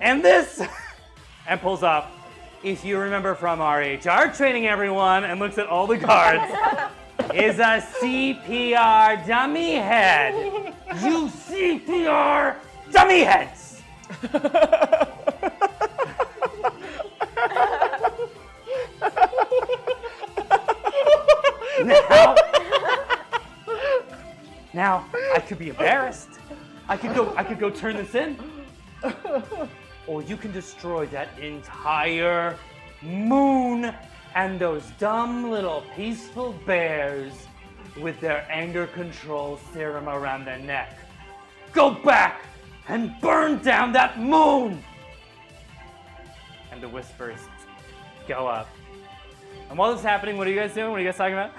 And this, and pulls off, if you remember from our HR training, everyone, and looks at all the guards, is a CPR dummy head. You CPR dummy heads. Now, I could be embarrassed. I could go turn this in. Or you can destroy that entire moon and those dumb little peaceful bears with their anger control serum around their neck. Go back and burn down that moon! And the whispers go up. And while this is happening, what are you guys doing? What are you guys talking about?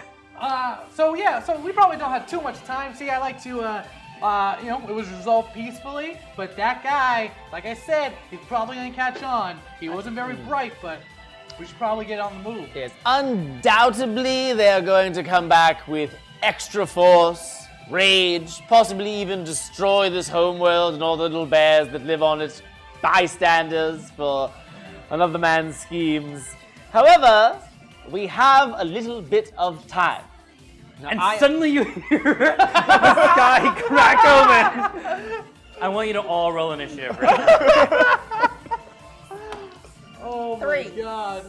So we probably don't have too much time. See, I like to, it was resolved peacefully, but that guy, like I said, he's probably gonna catch on. He wasn't very bright, but we should probably get on the move. Yes, undoubtedly they are going to come back with extra force, rage, possibly even destroy this homeworld and all the little bears that live on it, bystanders for another man's schemes. However, we have a little bit of time. Now, And suddenly you hear the sky crack open. I want you to all roll initiative. Oh 3. my god.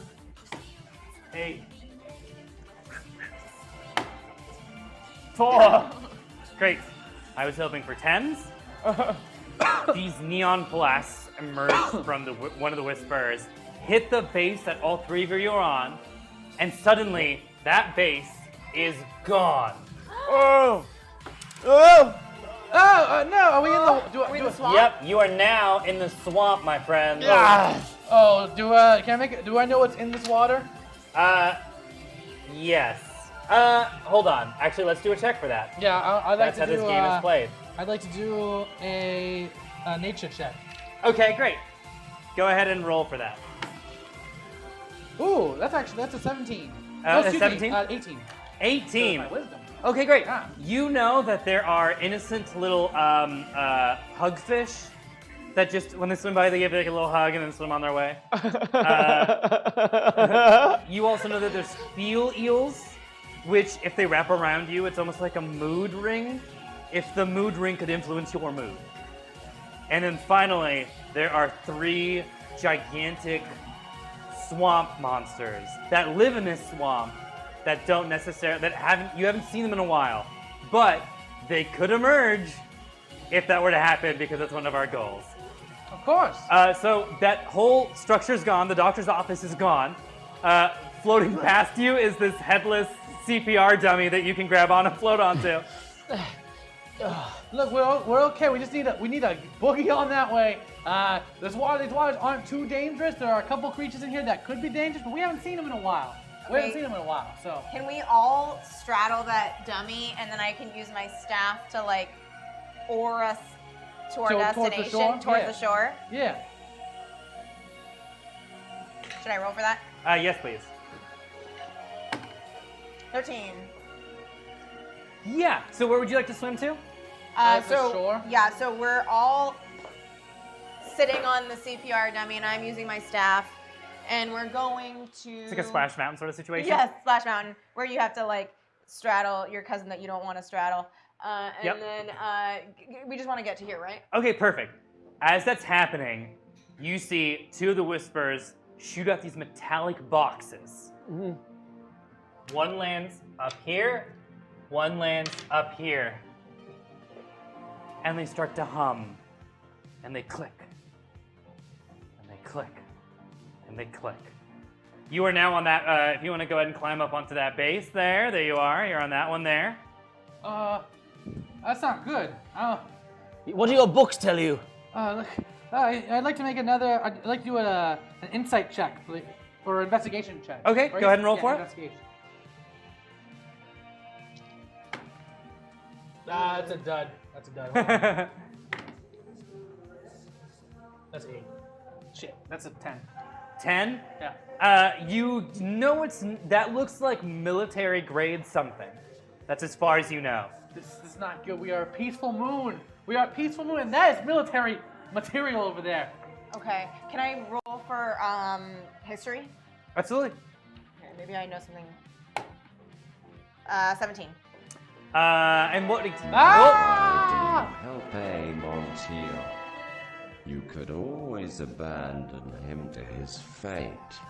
8. 4. Great. I was hoping for 10s. These neon blasts emerge from one of the whispers, hit the base that all 3 of you are on, and suddenly that base is gone. Oh! Oh, no, are we in the... Are we in the swamp? Yep, you are now in the swamp, my friend. Oh, do I know what's in this water? Yes. Hold on. Actually, let's do a check for that. Yeah, I'd like That's to how do. this game is played. I'd like to do a nature check. Okay, great. Go ahead and roll for that. Ooh, that's a 17. A excuse 17? me, 18. 18. My wisdom. Okay, great. Yeah. You know that there are innocent little hugfish that just, when they swim by, they give like a little hug and then swim on their way. You also know that there's steel eels, which, if they wrap around you, it's almost like a mood ring. If the mood ring could influence your mood. And then finally, there are 3 gigantic swamp monsters that live in this swamp that don't necessarily, you haven't seen them in a while, but they could emerge if that were to happen, because that's one of our goals. Of course. So that whole structure's gone. The doctor's office is gone. Floating past you is this headless CPR dummy that you can grab on and float onto. Look, we're okay. We just need a boogie on that way. These waters aren't too dangerous. There are a couple creatures in here that could be dangerous, but we haven't seen them in a while. So. Can we all straddle that dummy, and then I can use my staff to like oar us to our destination, towards the shore? Yeah. Should I roll for that? Yes, please. 13. Yeah. So where would you like to swim to? The shore? Yeah, so we're all sitting on the CPR dummy, and I'm using my staff, and we're going to. It's like a Splash Mountain sort of situation. Yes, Splash Mountain, where you have to like straddle your cousin that you don't want to straddle, and then we just want to get to here, right? Okay, perfect. As that's happening, you see 2 of the Whispers shoot out these metallic boxes. Mm-hmm. One lands up here, one lands up here. And they start to hum, and they click, and they click, and they click. You are now on that, if you want to go ahead and climb up onto that base there you are, you're on that one there. That's not good. What do your books tell you? Look, I'd like to make another. I'd like to do an insight check, or investigation check. Okay, go ahead and roll for it. Investigation. That's a dud. That's a dud. That's 8. Shit, that's a 10. 10? Yeah. You know that looks like military grade something. That's as far as you know. This is not good. We are a peaceful moon. We are a peaceful moon, and that is military material over there. Okay. Can I roll for history? Absolutely. Okay, maybe I know something. 17. And what? Ah! Help Montiel. You could always abandon him to his fate.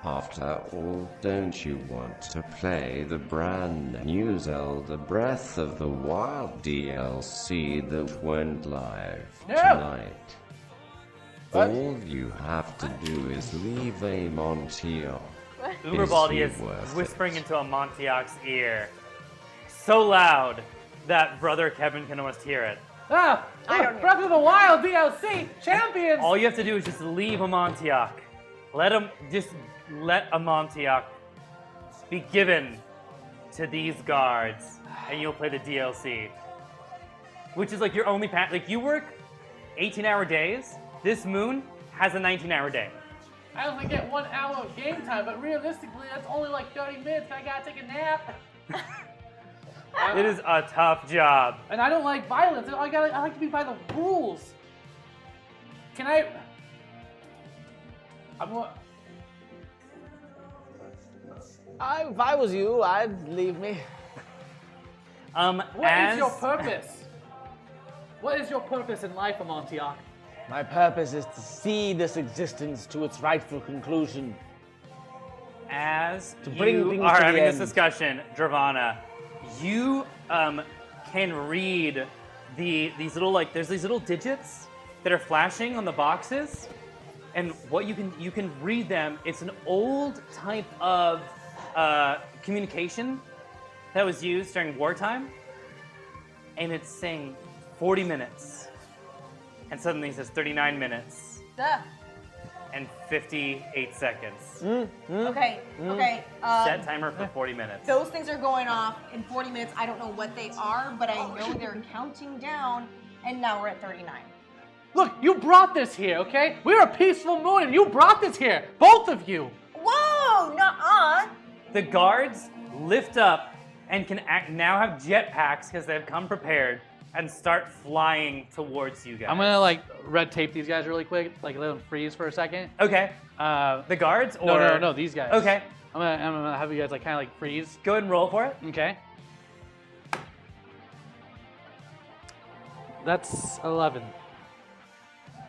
After all, don't you want to play the brand new Zelda Breath of the Wild DLC that went live tonight? What? All you have to do is leave a Montiel. Uberbaldi is worth whispering it? into Amontillac's ear so loud that Brother Kevin can almost hear it. Ah! I don't Breath of the Wild DLC champions. All you have to do is just leave Amontillac. Let Amontillac be given to these guards, and you'll play the DLC. Which is like your only path. Like, you work 18-hour days. This moon has a 19-hour day. I only get 1 hour of game time, but realistically, that's only like 30 minutes. I gotta take a nap. It is a tough job. And I don't like violence. I like to be by the rules. Can I? If I was you, I'd leave me. What is your purpose? What is your purpose in life, Amontillak? My purpose is to see this existence to its rightful conclusion. As bring you things are to the having this end. discussion, Dravana, you can read these little, like, there's these little digits that are flashing on the boxes, and what you can read them. It's an old type of communication that was used during wartime, and it's saying 40 minutes, and suddenly it says 39 minutes, Duh. and 58 seconds. Okay. Set timer for 40 minutes. Those things are going off in 40 minutes. I don't know what they are, but I know they're counting down, and now we're at 39. Look, you brought this here, okay? We're a peaceful moon, and you brought this here. Both of you. Whoa! Nuh-uh! The guards lift up and can now have jetpacks because they've come prepared and start flying towards you guys. I'm gonna like red tape these guys really quick, like let them freeze for a second. Okay. The guards or No, these guys. Okay. I'm gonna have you guys like kind of like freeze. Go ahead and roll for it. Okay. That's 11.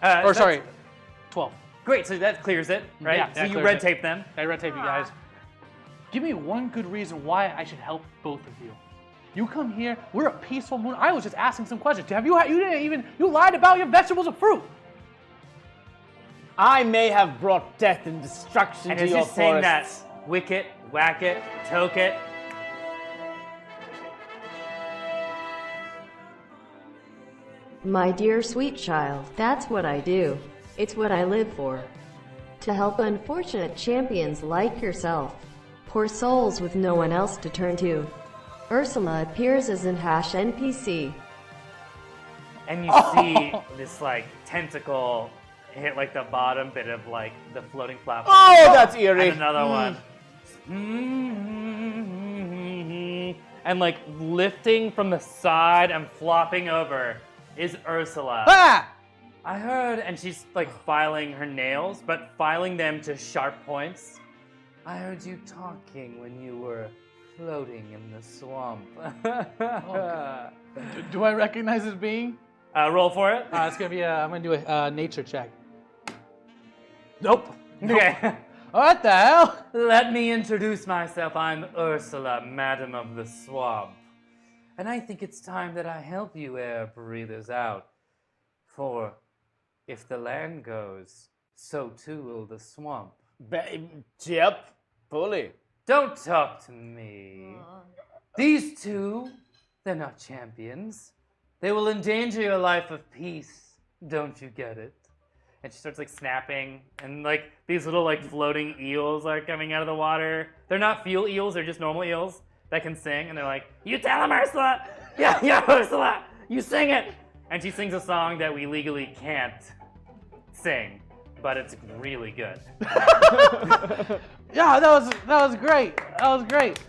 Or sorry, 12. Great, so that clears it, right? Yeah, so that you clears red it. tape them. I red tape you guys. Give me one good reason why I should help both of you. You come here, we're a peaceful moon. I was just asking some questions. You lied about your vegetables and fruit. I may have brought death and destruction And to it's your just saying that, forests. wick it, whack it, toke it. My dear sweet child, that's what I do. It's what I live for. To help unfortunate champions like yourself. Poor souls with no one else to turn to. Ursula appears as an NPC. And you see this like tentacle hit like the bottom bit of like the floating platform. Oh, that's eerie. And another one. And like lifting from the side and flopping over is Ursula. Ah! I heard, and she's like filing her nails, but filing them to sharp points. I heard you talking when you were floating in the swamp. Do I recognize this being? Roll for it. It's gonna be I'm gonna do a nature check. Nope. Okay. What the hell? Let me introduce myself. I'm Ursula, Madam of the Swamp. And I think it's time that I help you air breathers out. For if the land goes, so too will the swamp. Yep, fully. Don't talk to me. These two, they're not champions. They will endanger your life of peace. Don't you get it? And she starts like snapping, and like these little like floating eels are coming out of the water. They're not fuel eels, they're just normal eels that can sing, and they're like, you tell them, Ursula! Yeah, Ursula! You sing it! And she sings a song that we legally can't sing, but it's really good. Yeah, that was great. That was great.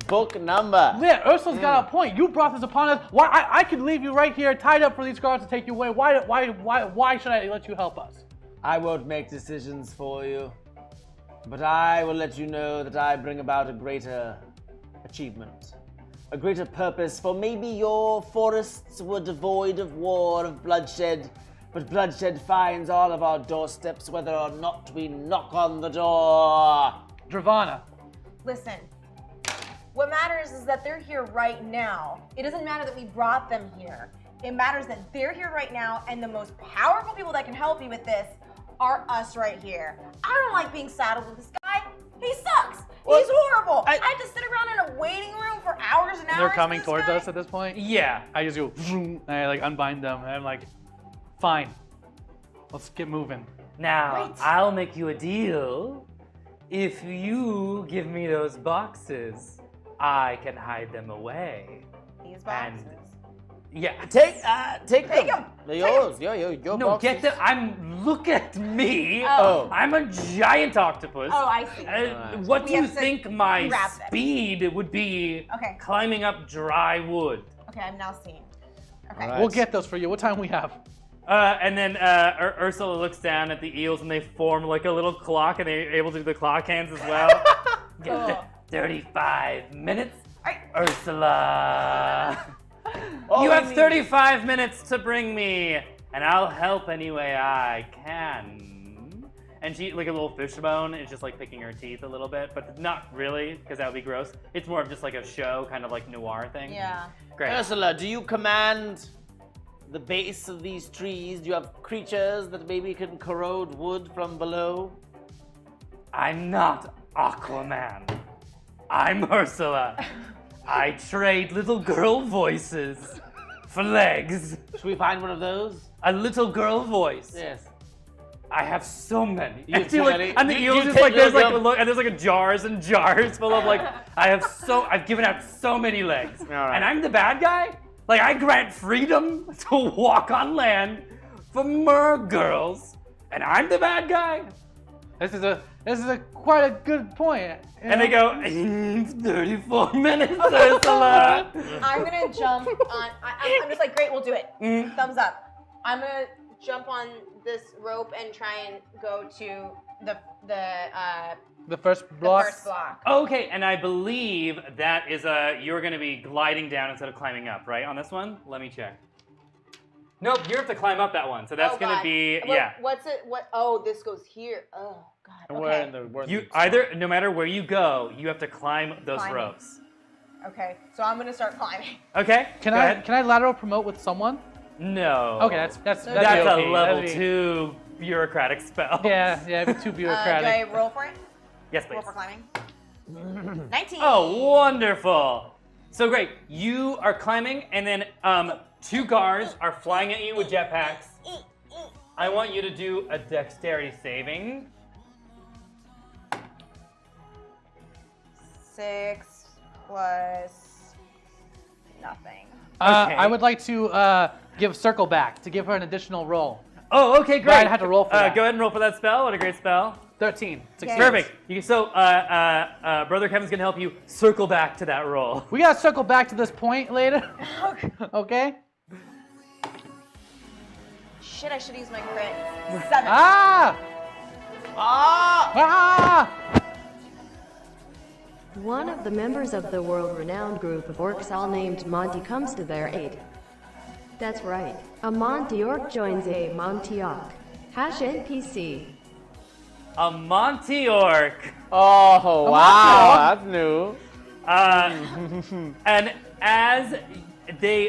Book number. Yeah, Ursula's got a point. You brought this upon us. Why I could leave you right here, tied up for these guards to take you away. Why should I let you help us? I won't make decisions for you, but I will let you know that I bring about a greater achievement, a greater purpose, for maybe your forests were devoid of war, of bloodshed, but bloodshed finds all of our doorsteps whether or not we knock on the door. Dravana. Listen, what matters is that they're here right now. It doesn't matter that we brought them here. It matters that they're here right now, and the most powerful people that can help me with this are us right here. I don't like being saddled with this guy. He sucks. He's horrible. I have to sit around in a waiting room for hours and hours. They're coming for this towards guy. us at this point. Yeah. I just go, vroom, and I like unbind them, and I'm like, fine, let's get moving. Now, Wait. I'll make you a deal. If you give me those boxes, I can hide them away. These boxes. Yeah. Take Take them. 'em. They're yours. Your No, boxes. get them. Look at me. Oh. I'm a giant octopus. Oh, I see. What We do you have to think my wrap them. speed would be Okay. climbing up dry wood? Okay, I'm now seeing. Okay. All right. We'll get those for you. What time we have? And then Ursula looks down at the eels and they form like a little clock and they're able to do the clock hands as well. Get 35 minutes. Ursula. You have 35 minutes to bring me, and I'll help any way I can. And she, like a little fishbone, is just like picking her teeth a little bit, but not really, because that would be gross. It's more of just like a show, kind of like noir thing. Yeah. Great. Ursula, do you command the base of these trees? Do you have creatures that maybe can corrode wood from below? I'm not Aquaman. I'm Ursula. I trade little girl voices for legs. Should we find one of those? A little girl voice. Yes. I have so many. You have And see, too like, many? and the You eel's just take like there's those like up? look, and there's like jars and jars full of like I've given out so many legs, right. and I'm the bad guy. Like I grant freedom to walk on land for mer girls, and I'm the bad guy. This is a quite a good point. you And they know? go 34 minutes, Ursula. I'm gonna jump on. I'm just like, great, we'll do it. Thumbs up. I'm gonna jump on this rope and try and go to The first the block. first block. Okay, and I believe that is you're going to be gliding down instead of climbing up, right? On this one, let me check. Nope, you have to climb up that one. So that's Oh, going to God. be What- What's it? What? Oh, this goes here. Oh God. And Okay. we're in You the either no matter where you go, you have to climb those Climbing. ropes. Okay. So I'm gonna start climbing. Okay? Can go I ahead. can I lateral promote with someone? No. Okay, that's So that'd That's be a okay. level That'd be- 2 bureaucratic spell. Yeah, it'd be too Do bureaucratic. I roll for it? Yes, Roll please. for climbing. 19. Oh, wonderful. So great. You are climbing, and then 2 guards are flying at you with jetpacks. I want you to do a dexterity saving. 6 plus nothing. Okay. I would like to give Circle back to give her an additional roll. Oh, okay, great. I'd have to roll for that. Go ahead and roll for that spell. What a great spell. 13. Succeeds. Perfect. Brother Kevin's gonna help you circle back to that roll. We gotta circle back to this point later. Okay? Shit, I should use my crit. 7. Ah! Ah! Ah! One of the members of the world-renowned group of orcs all named Monty comes to their aid. That's right. A Monty orc joins a Monty orc. #NPC. A Monty Orc. Oh, wow, that's new. And as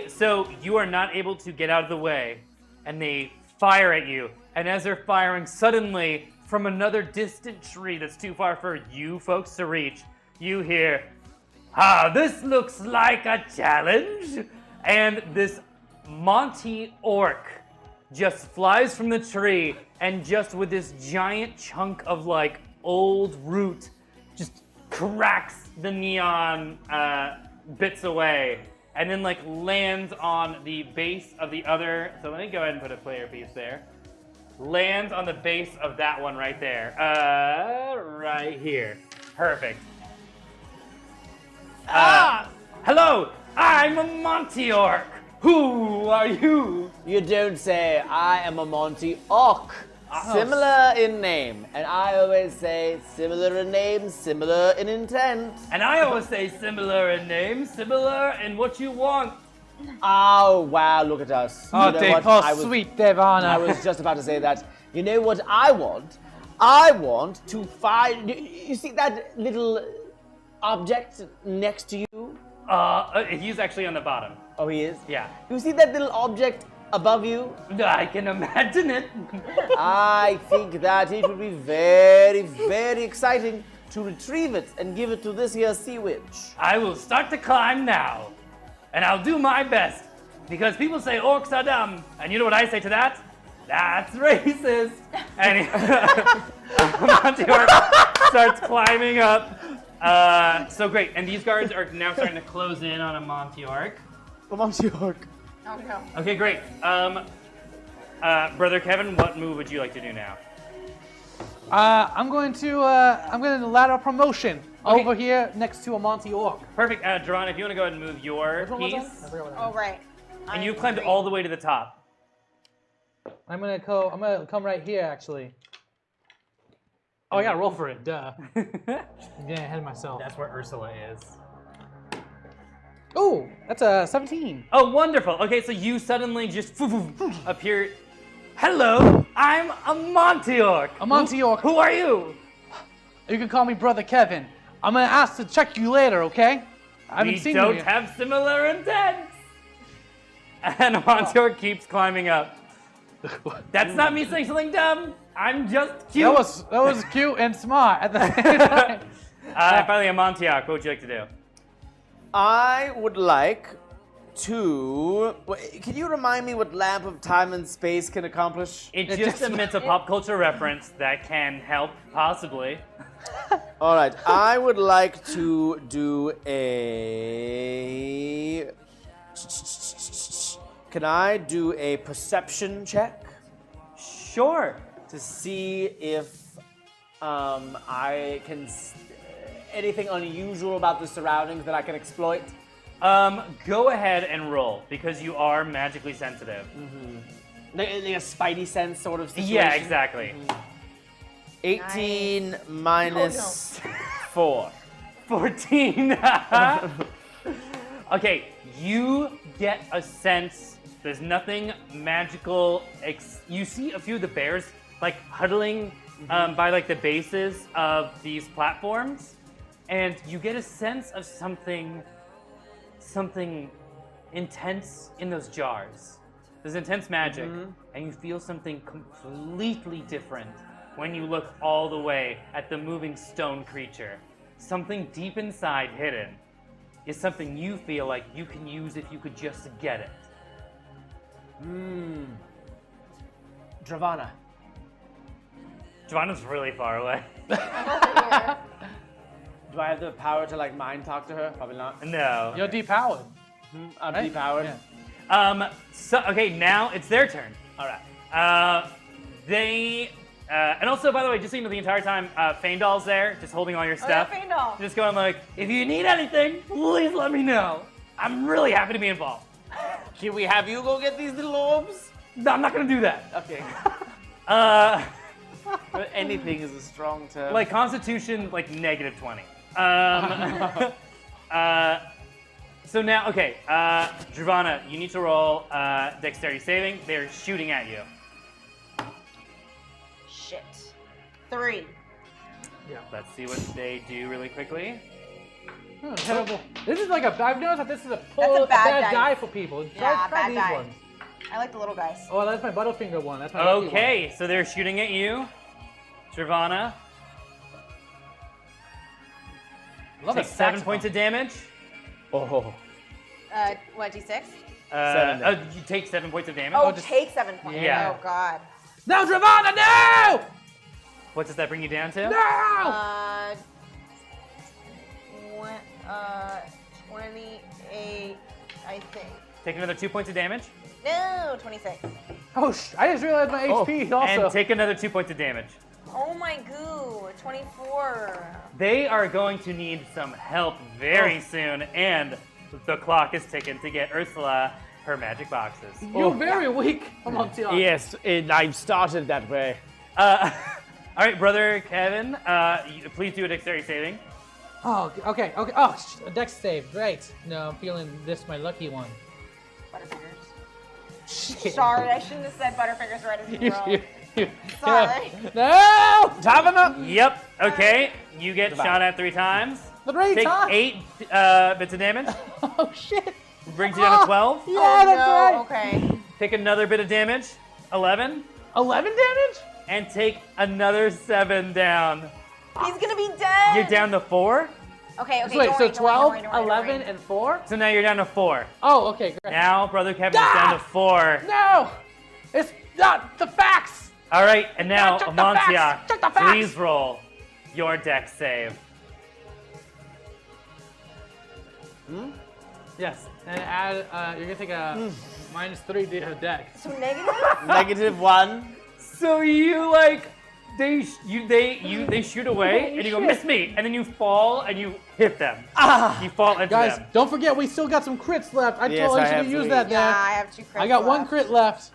so you are not able to get out of the way, and they fire at you. And as they're firing, suddenly from another distant tree that's too far for you folks to reach, you hear, this looks like a challenge. And this Monty Orc just flies from the tree and just with this giant chunk of like old root just cracks the neon bits away and then like lands on the base of the other. So let me go ahead and put a player piece there. Lands on the base of that one right there. Right here. Perfect. Hello, I'm a Monty Orc. Who are you? You don't say, I am a Monty Orc. Similar in name. And I always say, similar in name, similar in intent. And I always say similar in name, similar in what you want. Oh, wow, look at us. Oh, You know what? oh, I was- sweet Devana. I was just about to say that. You know what I want? I want to find. You see that little object next to you? He's actually on the bottom. Oh, he is? Yeah. You see that little object above you? I can imagine it. I think that it would be very, very exciting to retrieve it and give it to this here sea witch. I will start to climb now. And I'll do my best. Because people say orcs are dumb. And you know what I say to that? That's racist. And Monty Orc starts climbing up. So great. And these guards are now starting to close in on a Monty Orc. A Monty Orc. Oh no. Okay, great. Brother Kevin, what move would you like to do now? I'm going to lateral promotion Okay. over here next to a Monty Orc. Perfect. Dron, if you want to go ahead and move your Which one was that? piece. I forgot what that Oh was. right. And you climbed all the way to the top. I'm gonna come right here actually. Oh, I gotta roll for it. Duh. I'm getting ahead of myself. That's where Ursula is. Oh, that's a 17. Oh, wonderful. Okay, so you suddenly just appear. Hello, I'm a Monty Orc. A Monty Orc. Who are you? You can call me Brother Kevin. I'm gonna ask to check you later, okay? I haven't We seen you don't yet. have similar intents. And a Monty Orc keeps climbing up. That's not me saying something dumb. I'm just cute. That was cute and smart at the same time. Finally, a Monty Orc. What would you like to do? I would like to. Can you remind me what Lamp of Time and Space can accomplish? It just emits a pop culture reference that can help, possibly. All right, I would like to do a. Can I do a perception check Sure. to see if I can anything unusual about the surroundings that I can exploit? Go ahead and roll, because you are magically sensitive. Like a spidey sense sort of situation? Yeah, exactly. 18 minus 4. 14. Okay, you get a sense. There's nothing magical. You see a few of the bears like huddling by like the bases of these platforms, and you get a sense of something intense in those jars. There's intense magic, and you feel something completely different when you look all the way at the moving stone creature. Something deep inside hidden is something you feel like you can use if you could just get it. Dravana. Joanna's really far away. Do I have the power to like mind talk to her? Probably not. No. You're depowered. I'm Right? depowered. Yeah. So okay, now it's their turn. All right. And also, by the way, just so you know, the entire time, Faendal's there, just holding all your stuff. Oh, Faendal. Just going like, if you need anything, please let me know. I'm really happy to be involved. Can we have you go get these little orbs? No, I'm not gonna do that. Okay. But Anything is a strong term. like Constitution, like -20. So now, okay, Dravana, you need to roll Dexterity saving. They're shooting at you. Shit. 3. Let's see what they do really quickly. Oh, terrible. This is like I've noticed that this is a bad dice. die for people. Try Yeah, bad these die. ones. I like the little guys. Oh, that's my Butterfinger one. That's my lucky one. Okay, so they're shooting at you, Dravana. Love Take the 7 points of damage. Oh. What, D6? 7 you take 7 points of damage. Oh, take 7 points. Yeah. Oh, God. No, Dravana, no! What does that bring you down to? No! 28, I think. Take another 2 points of damage. No, 26. Oh, I just realized my HP also. And take another 2 points of damage. Oh my goo, 24. They are going to need some help very soon, and the clock is ticking to get Ursula her magic boxes. You're very weak, Amontillado. Yes, I've started that way. All right, brother Kevin, please do a dexterity saving. Oh, okay. Oh, a dex save. Great. No, I'm feeling this my lucky one. Butterfingers. Shit. Sorry, I shouldn't have said Butterfingers right as you rolled. Sorry. No! Tavana! Yep. Okay. You get shot at 3 times. Take 8 bits of damage. Oh, shit. Brings you down to 12. Yeah, Oh, that's no. right. Okay. Take another bit of damage. 11. 11 damage? And take another 7 down. He's gonna be dead. You're down to 4. Okay, So wait, don't so worry, don't 12, worry, don't worry, don't 11, worry. and 4? So now you're down to 4. Oh, okay, great. Now, brother Kevin is down to 4. No! It's not the facts! All right, and now, Check the facts! Amontillado, Check the facts! please roll your dex save. Yes, and add, you're gonna take a -3 to dex. So negative? -1. So you like, they shoot away, and you go, miss me, and then you fall and you hit them. You fall into Guys, them. don't forget we still got some crits left. I Yes, totally I should have have used 3. that Yeah, there. I have 2 crits I got 1 left. crit left.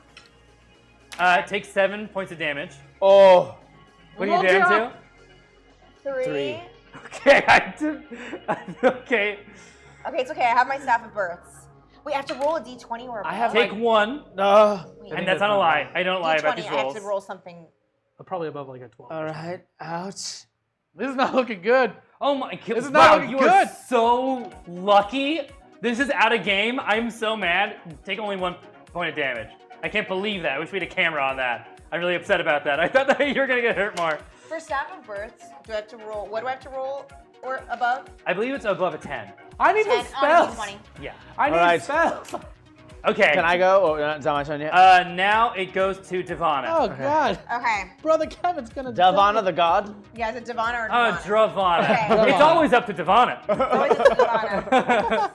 Take 7 points of damage. Oh. What are you down to? 3. Okay, I did. Okay, Okay, it's okay. I have my staff of births. Wait, I have to roll a d20 or a I have take 1, Wait, and that's not a lie. I don't lie about d20, these I have rolls. to roll something. Probably above like a 12. All right. Ouch. This is not looking good. Oh my god! This is not looking you are good. so lucky. This is out of game. I'm so mad. Take only 1 point of damage. I can't believe that. I wish we had a camera on that. I'm really upset about that. I thought that you were gonna get hurt more. For staff of births, do I have to roll? What do I have to roll or above? I believe it's above a 10. I need 10 some on a spells. D20. Yeah. I need Alright. spells. Okay. Can I go? Oh, is that my turn yet? Now it goes to Devana. Oh God, Okay. brother Kevin's gonna. Davana die. the god? Yeah, is it Devana or Oh, Devana? Dravana. Okay. It's always up to Devana. Always it's Devana.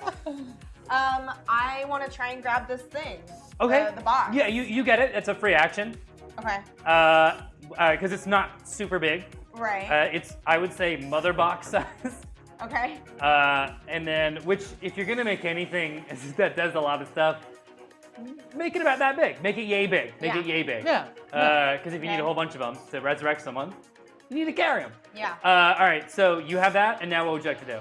I want to try and grab this thing. Okay. The box. Yeah, you get it. It's a free action. Okay. Because it's not super big. Right. It's, I would say, mother box size. Okay. And then, which, if you're gonna make anything that does a lot of stuff, make it about that big. Make it yay big. Make Yeah. it yay big. Yeah. Because if you need Okay. a whole bunch of them to resurrect someone, you need to carry them. Yeah. All right, so you have that, and now what would you like to do?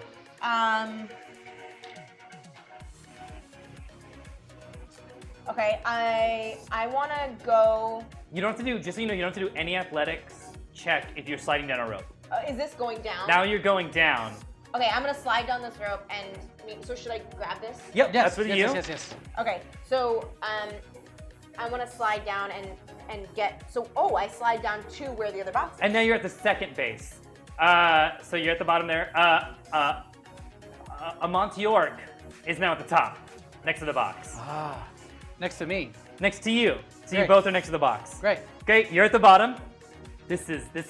Okay, I want to go. You don't have to do, just so you know, you don't have to do any athletics check if you're sliding down a rope. Is this going down? Now you're going down. Okay, I'm gonna slide down this rope and. So should I grab this? Yep, Yes. that's what yes, you. yes. Yes. Okay, so I want to slide down and get. So I slide down to where the other box is. And now you're at the second base. So you're at the bottom there. A Monteorc is now at the top, next to the box. Ah, next to me. Next to you. So you Great. both are next to the box. Great. Okay, you're at the bottom. This is the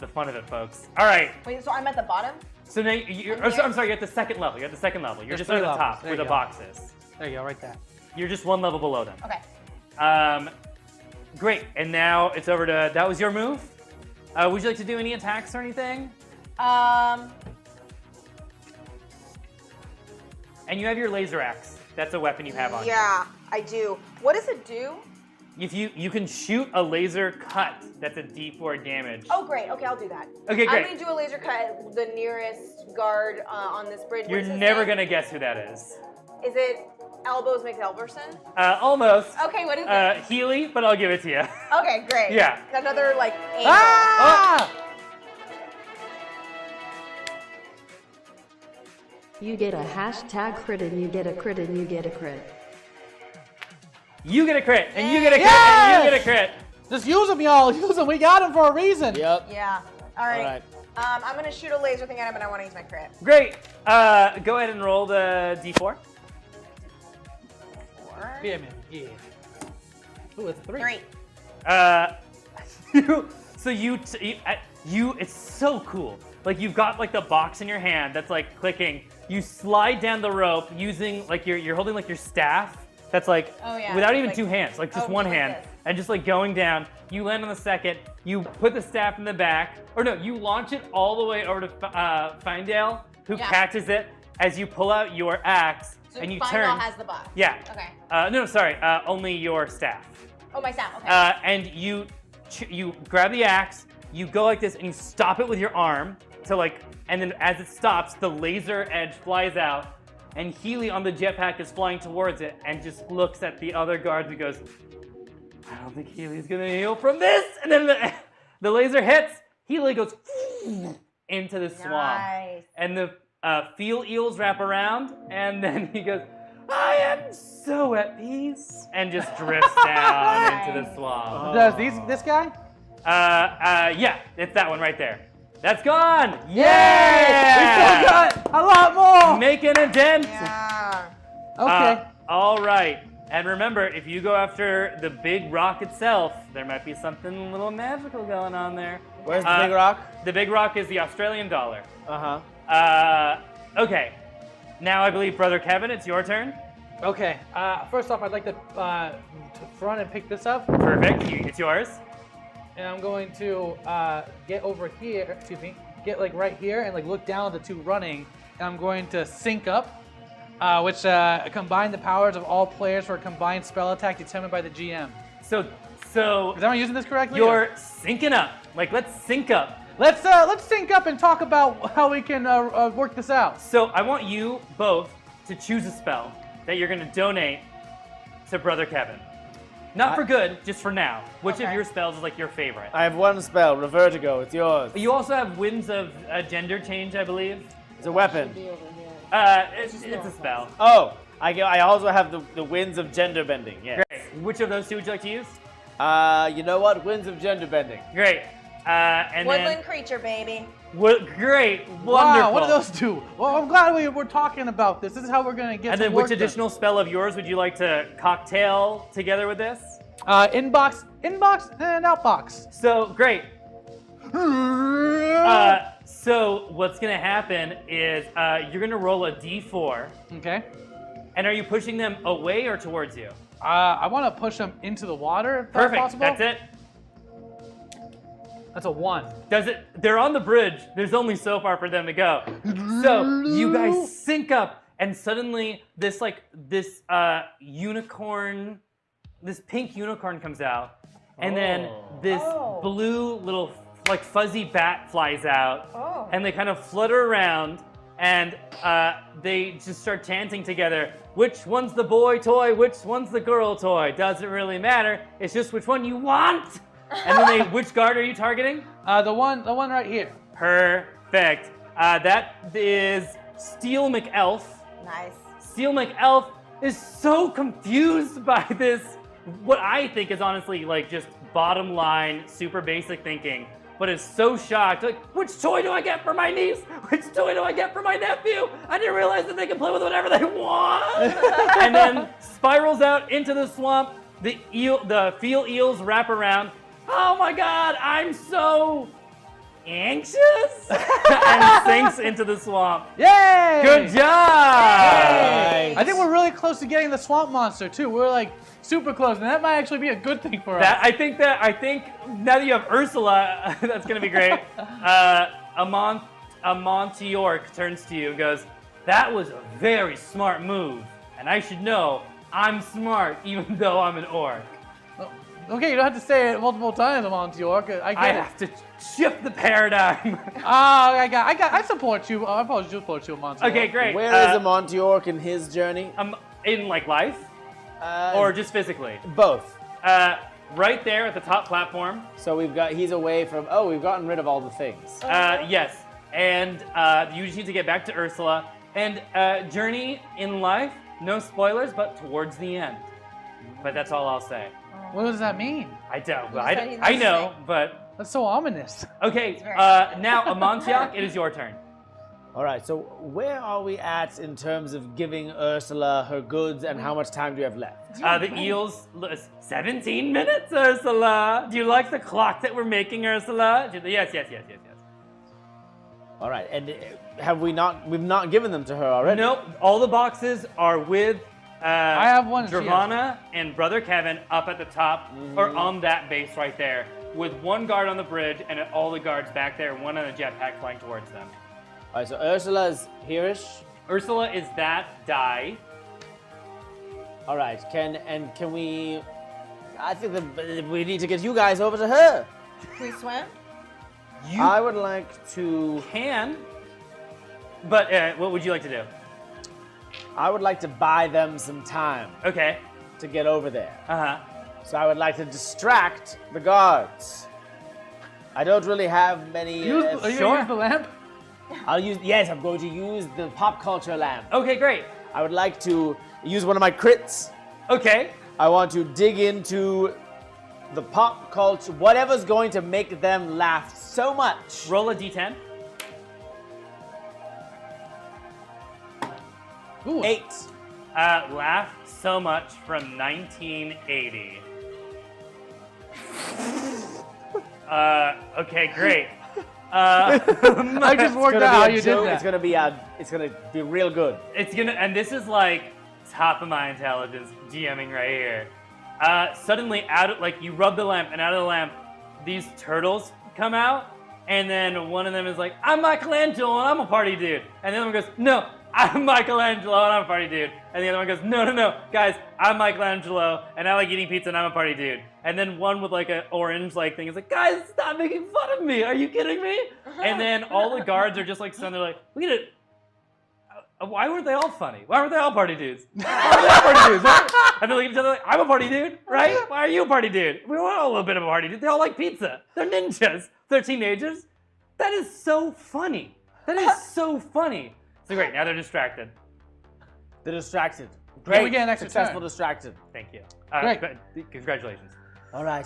fun of it, folks. All right. Wait, so I'm at the bottom? So now you're. I'm here. I'm sorry. You're at the second level. You're at the second level. You're There's just at the three top levels. There where the you go. box is. There you go, right there. You're just one level below them. Okay. Great. And now it's over to. That was your move. Would you like to do any attacks or anything? And you have your laser axe. That's a weapon you have on you. Yeah, I do. What does it do? If you can shoot a laser cut, that's a D4 damage. Oh, great. Okay, I'll do that. Okay, great. I'm gonna do a laser cut at the nearest guard on this bridge. You're What's his never name? gonna guess who that is. Is it Elbows McElverson? Almost. Okay, what is it? Healy, but I'll give it to you. Okay, great. Yeah. Another like angle. Ah! You get a hashtag crit and you get a crit and you get a crit. You get a crit, and you get a crit, Yes! and you get a crit. Just use them, y'all. Use them. We got them for a reason. Yep. Yeah. All right. All right. I'm gonna shoot a laser thing at him, and I want to use my crit. Great. Go ahead and roll the D4. 4. Yeah, man. Yeah. Ooh, it's a 3. 3. It's so cool. Like you've got like the box in your hand that's like clicking. You slide down the rope using like you're holding like your staff. That's like Oh, yeah. without even Like- two hands, like just Oh, one like hand, this. and just like going down. You land on the second. You put the staff in the back, or no, you launch it all the way over to Findale, who Yeah. catches it as you pull out your axe So and you Findall turn. has the box. Yeah. Okay. No, sorry. Only your staff. Oh, my staff. Okay. And you grab the axe, you go like this, and you stop it with your arm to like, and then as it stops, the laser edge flies out, and Healy on the jetpack is flying towards it, and just looks at the other guards and goes, "I don't think Healy's gonna heal from this." And then the laser hits. Healy goes into the swamp, Nice. and the field eels wrap around, and then he goes, "I am so at peace," and just drifts down into the swamp. Does this guy? Yeah, it's that one right there. That's gone. We Yeah. still got a lot more. Making a dent. Yeah. Okay. All right. And remember, if you go after the big rock itself, there might be something a little magical going on there. Where's the big rock? The big rock is the Australian dollar. Uh-huh. Okay. Now I believe Brother Kevin, it's your turn. Okay. First off, I'd like to front and pick this up, Perfect. It's yours. and I'm going to get over here. Excuse me. Get like right here and like look down at the two running. And I'm going to sync up, which combine the powers of all players for a combined spell attack determined by the GM. So Am I using this correctly? you're syncing up. Like, let's sync up. Let's sync up and talk about how we can work this out. So I want you both to choose a spell that you're going to donate to Brother Kevin. Not for good, just for now. Which of Okay. your spells is like your favorite? I have one spell, Revertigo. It's yours. You also have Winds of Gender Change, I believe. It's a weapon. It's a spell. Oh, I also have the Winds of Gender Bending. Yeah. Great. Which of those two would you like to use? You know what? Winds of Gender Bending. Great. And Woodland creature, baby. Great, wonderful. Wow, what do those do? Well, I'm glad we're talking about this. This is how we're gonna get. And then, which additional spell of yours would you like to cocktail together with this? Inbox, and outbox. So great. So what's gonna happen is you're gonna roll a d4. Okay. And are you pushing them away or towards you? I want to push them into the water if that's Perfect. possible. That's it. That's a 1. Does it? They're on the bridge. There's only so far for them to go. So you guys sync up, and suddenly this unicorn, this pink unicorn comes out, and then this blue little like fuzzy bat flies out, and they kind of flutter around, and they just start chanting together. Which one's the boy toy? Which one's the girl toy? Doesn't really matter. It's just which one you want. And then which guard are you targeting? The one right here. Perfect. That is Steel McElf. Nice. Steel McElf is so confused by this, what I think is honestly like just bottom line, super basic thinking, but is so shocked. Like, which toy do I get for my niece? Which toy do I get for my nephew? I didn't realize that they can play with whatever they want. And then spirals out into the swamp. The field eels wrap around. Oh my God, I'm so anxious. And sinks into the swamp. Yay! Good job. Yay! I think we're really close to getting the swamp monster too. We're like super close, and that might actually be a good thing for us. I think now that you have Ursula, that's gonna be great. Amont York turns to you and goes, "That was a very smart move, and I should know I'm smart even though I'm an orc." Okay, you don't have to say it multiple times, Amont York. I have to shift the paradigm. I support you. I probably support you, Amont York. Okay, great. Where is Amont York in his journey? In like life, or just physically? Both. Right there at the top platform. So he's away from. We've gotten rid of all the things. Yes, and you just need to get back to Ursula. And journey in life, no spoilers, but towards the end. But that's all I'll say. What does that mean? I don't. But I know, but that's so ominous. Okay, now Amontiak, it is your turn. All right. So where are we at in terms of giving Ursula her goods, and how much time do you have left? The eels, 17 minutes, Ursula. Do you like the clock that we're making, Ursula? Yes. All right. And we've not given them to her already? Nope. All the boxes are with I have one. Dravana and Brother Kevin up at the top, or on that base right there, with one guard on the bridge and all the guards back there, and one on a jetpack flying towards them. All right, so Ursula's here-ish. Ursula is that die. All right, can we? I think that we need to get you guys over to her. Can we swim? I would like to. But what would you like to do? I would like to buy them some time. Okay. To get over there. Uh-huh. So I would like to distract the guards. I don't really have many. Are you gonna use the lamp? Yes, I'm going to use the pop culture lamp. Okay, great. I would like to use one of my crits. Okay. I want to dig into the pop culture, whatever's going to make them laugh so much. Roll a d10. Ooh. 8. Laugh so much from 1980. Okay, great. I just worked out how you did that. It's gonna be real good. And this is like top of my intelligence GMing right here. Suddenly you rub the lamp, and out of the lamp, these turtles come out, and then one of them is like, "I'm Michelangelo and I'm a party dude," and the other one goes, "No, I'm Michelangelo and I'm a party dude," and the other one goes, "No, guys, I'm Michelangelo and I like eating pizza and I'm a party dude," and then one with like an orange thing is like, "Guys, stop making fun of me! Are you kidding me?" And then all the guards are just like stunned. They're like, "Look at it. Why weren't they all funny? Why weren't they all party dudes? Why were they all party dudes?" And they look at each other like, "I'm a party dude, right? Why are you a party dude? We were all a little bit of a party dude. They all like pizza. They're ninjas. They're teenagers." That is so funny. That is so funny. So great, now they're distracted. They're distracted. Great. We get an extra Successful turn. distracted. Thank you. Great. Congratulations. All right.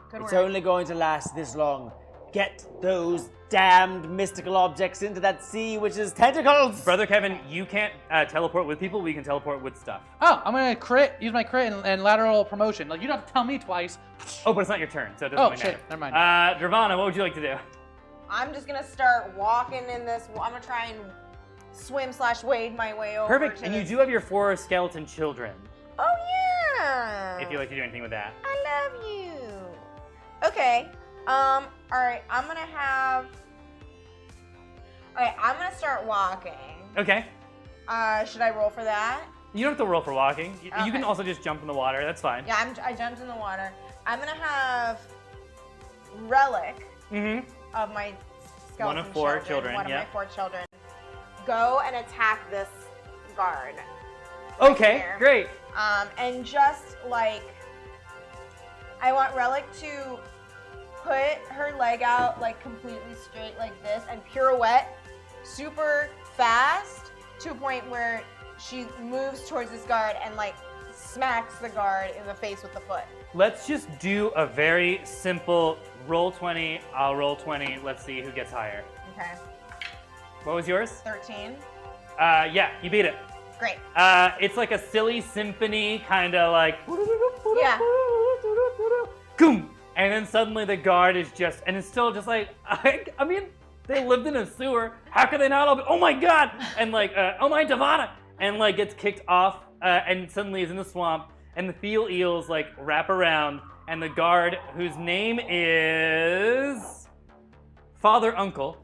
Good It's work. only going to last this long. get those damned mystical objects into that sea which is tentacles. Brother Kevin, you can't teleport with people. We can teleport with stuff. Oh, I'm gonna use my crit and lateral promotion. Like, you don't have to tell me twice. Oh, but it's not your turn, so it doesn't Oh, really shit. matter. Never mind. Dravana, what would you like to do? I'm just gonna start walking in this. I'm gonna try and swim/wade my way over. Perfect. To And you this- do have your 4 skeleton children. Oh yeah. If you'd like to do anything with that. I love you. Okay. All right. I'm gonna have. All right. I'm gonna start walking. Okay. Should I roll for that? You don't have to roll for walking. You can Okay. also just jump in the water. That's fine. Yeah. I jumped in the water. I'm gonna have relic Mm-hmm. of my skeleton One of 4 children, One yeah. of my 4 children. Go and attack this guard. Okay, there. great. And just like, I want Relic to put her leg out like completely straight like this and pirouette super fast to a point where she moves towards this guard and like smacks the guard in the face with the foot. Let's just do a very simple roll 20. I'll roll 20. Let's see who gets higher. Okay. What was yours? 13. Yeah, you beat it. Great. It's like a silly symphony, kind of like. Yeah. Boom! And then suddenly the guard is just, and it's still just like, I mean, they lived in a sewer. How could they not all be, oh my god! And like, oh my Davana! And like gets kicked off, and suddenly is in the swamp, and the field eels like wrap around, and the guard, whose name is Father Uncle.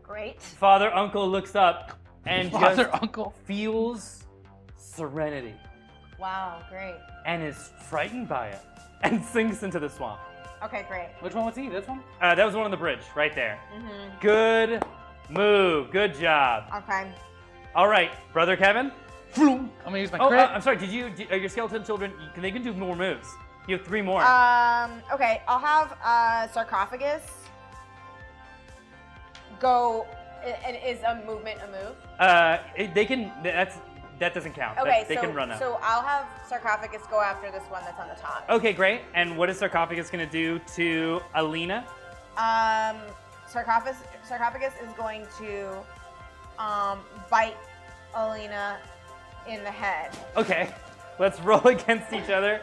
Great. Father Uncle looks up and Father just Uncle. feels serenity Wow, great. and is frightened by it and sinks into the swamp. Okay, great. Which one was he? This one? That was one on the bridge right there. Mm-hmm. Good move. Good job. Okay. All right, Brother Kevin. I'm gonna use my Oh, crit. I'm sorry. Your skeleton children? They can do more moves. You have 3 more. Okay, I'll have sarcophagus go. And is a movement a move? They can. That doesn't count. Okay, They can run up. So I'll have sarcophagus go after this one that's on the top. Okay, great. And what is sarcophagus gonna do to Alina? Sarcophagus is going to bite Alina in the head. Okay, let's roll against each other.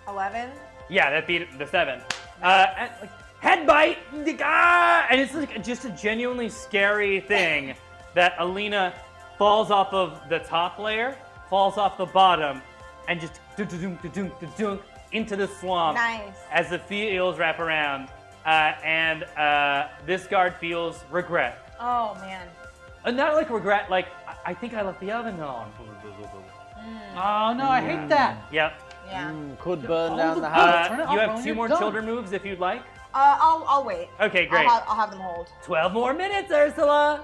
11. Yeah, that beat the 7. And, like, head bite, and it's like just a genuinely scary thing that Alina falls off of the top layer, falls off the bottom, and just dunk into the swamp Nice. as the eels wrap around. And this guard feels regret. Oh man. Not like regret, like I think I left the oven on. Oh no, I hate that. Yep. Yeah. Could burn down the Oh, house. turn it You off have when 2 you're more done. children moves if you'd like. I'll wait. Okay, great. I'll have them hold. 12 more minutes, Ursula.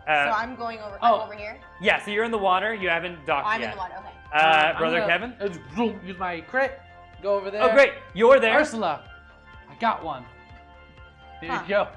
So I'm going over. I'm over here. Yeah, so you're in the water. You haven't docked Oh, I'm yet. in the water. Okay. I'm Brother gonna Kevin? just use my crit. Go over there. Oh, great. You're there. Ursula, I got one. Here you go.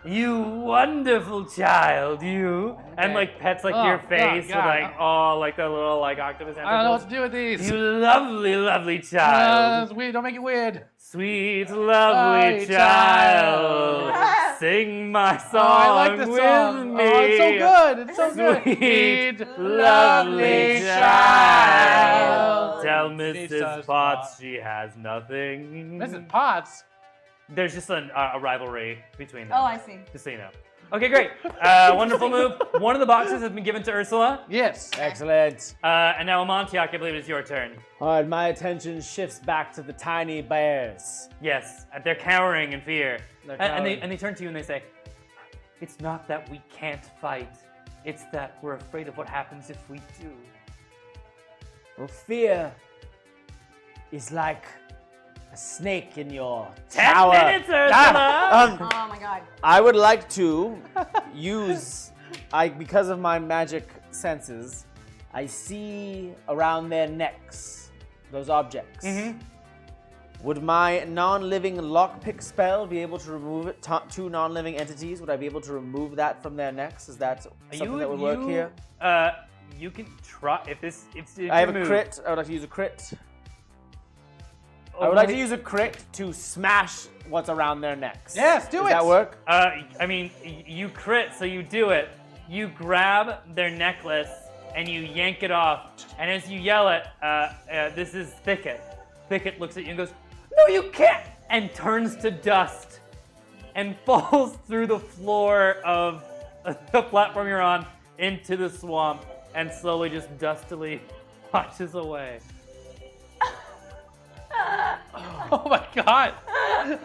You wonderful child, you. And Okay. like pets like Oh, your face with God. like all like the little like octopus I don't know what tentacles. to do with these. You lovely, lovely child. It's weird. Don't make it weird. Sweet, lovely Lovely child. child. Sing my song Oh, I like the with song. me. Oh, it's so good. It's so good. Sweet, lovely child. Tell Mrs. Mrs. Potts she has nothing. Mrs. Potts. There's just a rivalry between them. Oh, I see. Just so you know. Okay, great. Wonderful move. One of the boxes has been given to Ursula. Yes. Excellent. And now, Amontiak, I believe it is your turn. All right, my attention shifts back to the tiny bears. Yes, they're cowering in fear. They're And cowering. they turn to you and they say, it's not that we can't fight. It's that we're afraid of what happens if we do. Well, fear is like a snake in your 10 tower. minutes, Ursula! Oh my god. I would like to use, because of my magic senses, I see around their necks those objects. Mhm. Would my non-living lockpick spell be able to remove it? 2 non-living entities, would I be able to remove that from their necks? Is that something that would work here? You can try, if I have a your move- crit. I would like to use a crit. I would like to use a crit to smash what's around their necks. Yes, do Does it. that work? I mean, you crit, so you do it. You grab their necklace and you yank it off. And as you yell it, this is Thicket. Thicket looks at you and goes, "No, you can't!" and turns to dust and falls through the floor of the platform you're on into the swamp and slowly just dustily watches away. Oh my god!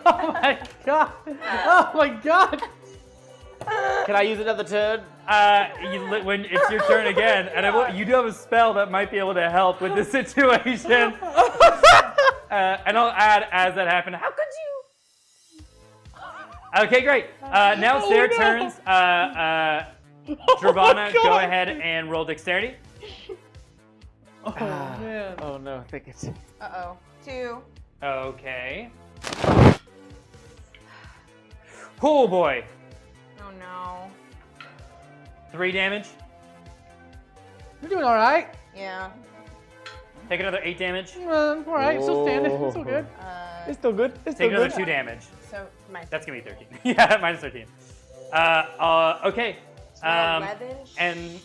Oh my god! Oh my god! Can I use another turn? When it's your turn again, and you do have a spell that might be able to help with the situation. And I'll add as that happened. How could you? Okay, great. Now it's their turns. Dravana, go ahead and roll dexterity. Oh man. Oh no, Thicket. Uh-oh. 2. Okay. Oh boy. Oh no. 3 damage. You're doing all right. Yeah. Take another 8 damage. All right. Still standing. Still good. It's still good. It's Take still another good. 2 damage. So my That's gonna be 13. Yeah, minus 13. Okay. 11.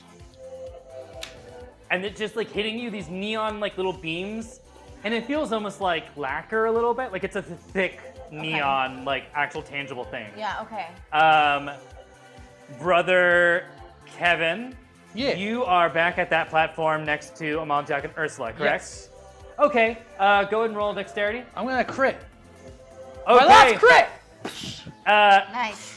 And it's just like hitting you these neon like little beams, and it feels almost like lacquer a little bit, like it's a thick neon like actual tangible thing. Yeah. Okay. Brother Kevin, Yeah. you are back at that platform next to Amontiak and Ursula, correct? Yes. Okay. Go ahead and roll dexterity. I'm gonna crit. Okay. My last crit. Nice.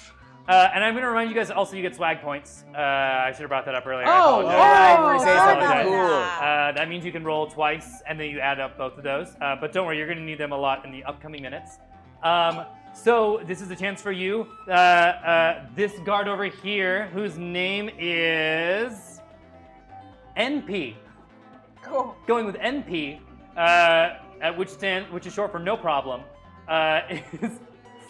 And I'm going to remind you guys also you get swag points. I should have brought that up earlier. I Oh, apologize. alright, say I something apologize. cool. That means you can roll twice, and then you add up both of those. But don't worry, you're going to need them a lot in the upcoming minutes. So this is a chance for you. This guard over here, whose name is NP. Cool. Going with NP, which is short for no problem,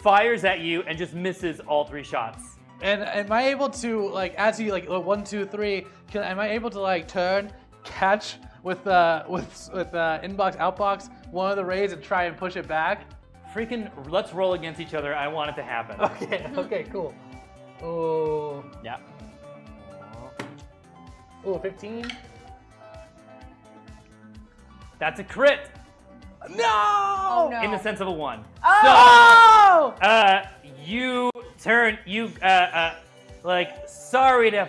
fires at you and just misses all 3 shots. And am I able to as he 1, 2, 3? Am I able to turn, catch with inbox outbox one of the rays and try and push it back? Freaking, let's roll against each other. I want it to happen. Okay. Okay. Cool. Oh. Yeah. Oh, 15. That's a crit No. Oh no. in the sense of a 1. Oh. So, you turn, sorry to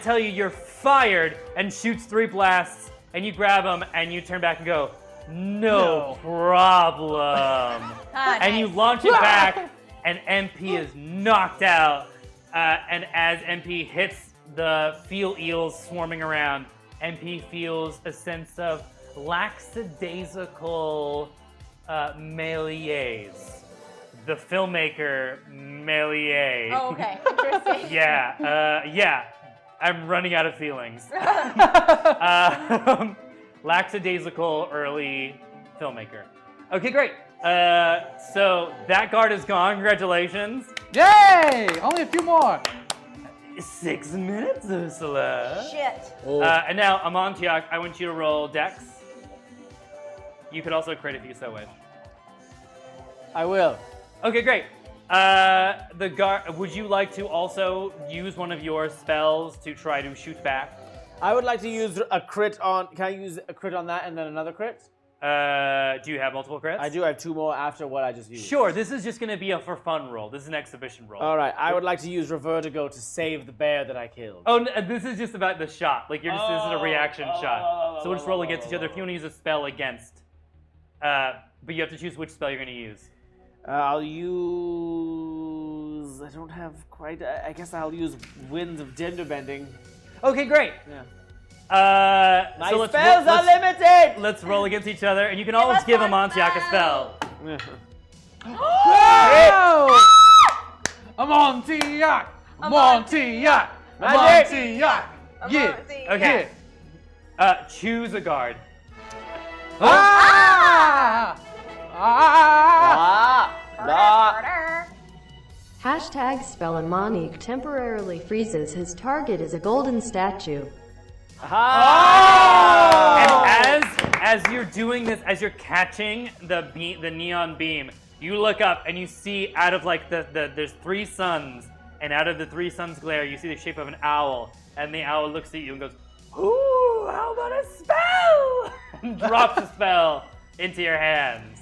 tell you you're fired, and shoots 3 blasts, and you grab him, and you turn back and go, no problem. And you launch it back, and MP is knocked out. And as MP hits the field eels swarming around, MP feels a sense of lackadaisical Méliès. The filmmaker Méliès. Oh, okay. Interesting. Yeah. I'm running out of feelings. Lackadaisical early filmmaker. Okay, great. So that guard is gone. Congratulations. Yay! Only a few more. 6 minutes, Ursula. Shit. And now, Amontiak, I want you to roll Dex. You could also crit if you so wish. I will. Okay, great. The guard. Would you like to also use one of your spells to try to shoot back? I would like to use a crit on. Can I use a crit on that and then another crit? Do you have multiple crits? I do have 2 more after what I just used. Sure. This is just going to be a for fun roll. This is an exhibition roll. All right. I would like to use Revertigo to save the bear that I killed. Oh, this is just about the shot. Like this is a reaction shot. So we'll just roll against each other. If you want to use a spell against, but you have to choose which spell you're going to use. I'll use. I don't have quite. I guess I'll use Winds of Gender Bending. Okay, great. Yeah. My spells are limited. Let's roll against each other, and you can always give Amontiak a spell. Oh! Amontiak! Amontiak! Amontiak! Yeah. Okay. Choose a guard. Ah! Hashtag Spellamonique temporarily freezes his target as a golden statue. And as you're doing this, as you're catching the neon beam, you look up and you see out of like there's 3 suns, and out of the 3 suns glare, you see the shape of an owl, and the owl looks at you and goes, "Ooh, how about a spell?" and drops a spell into your hands.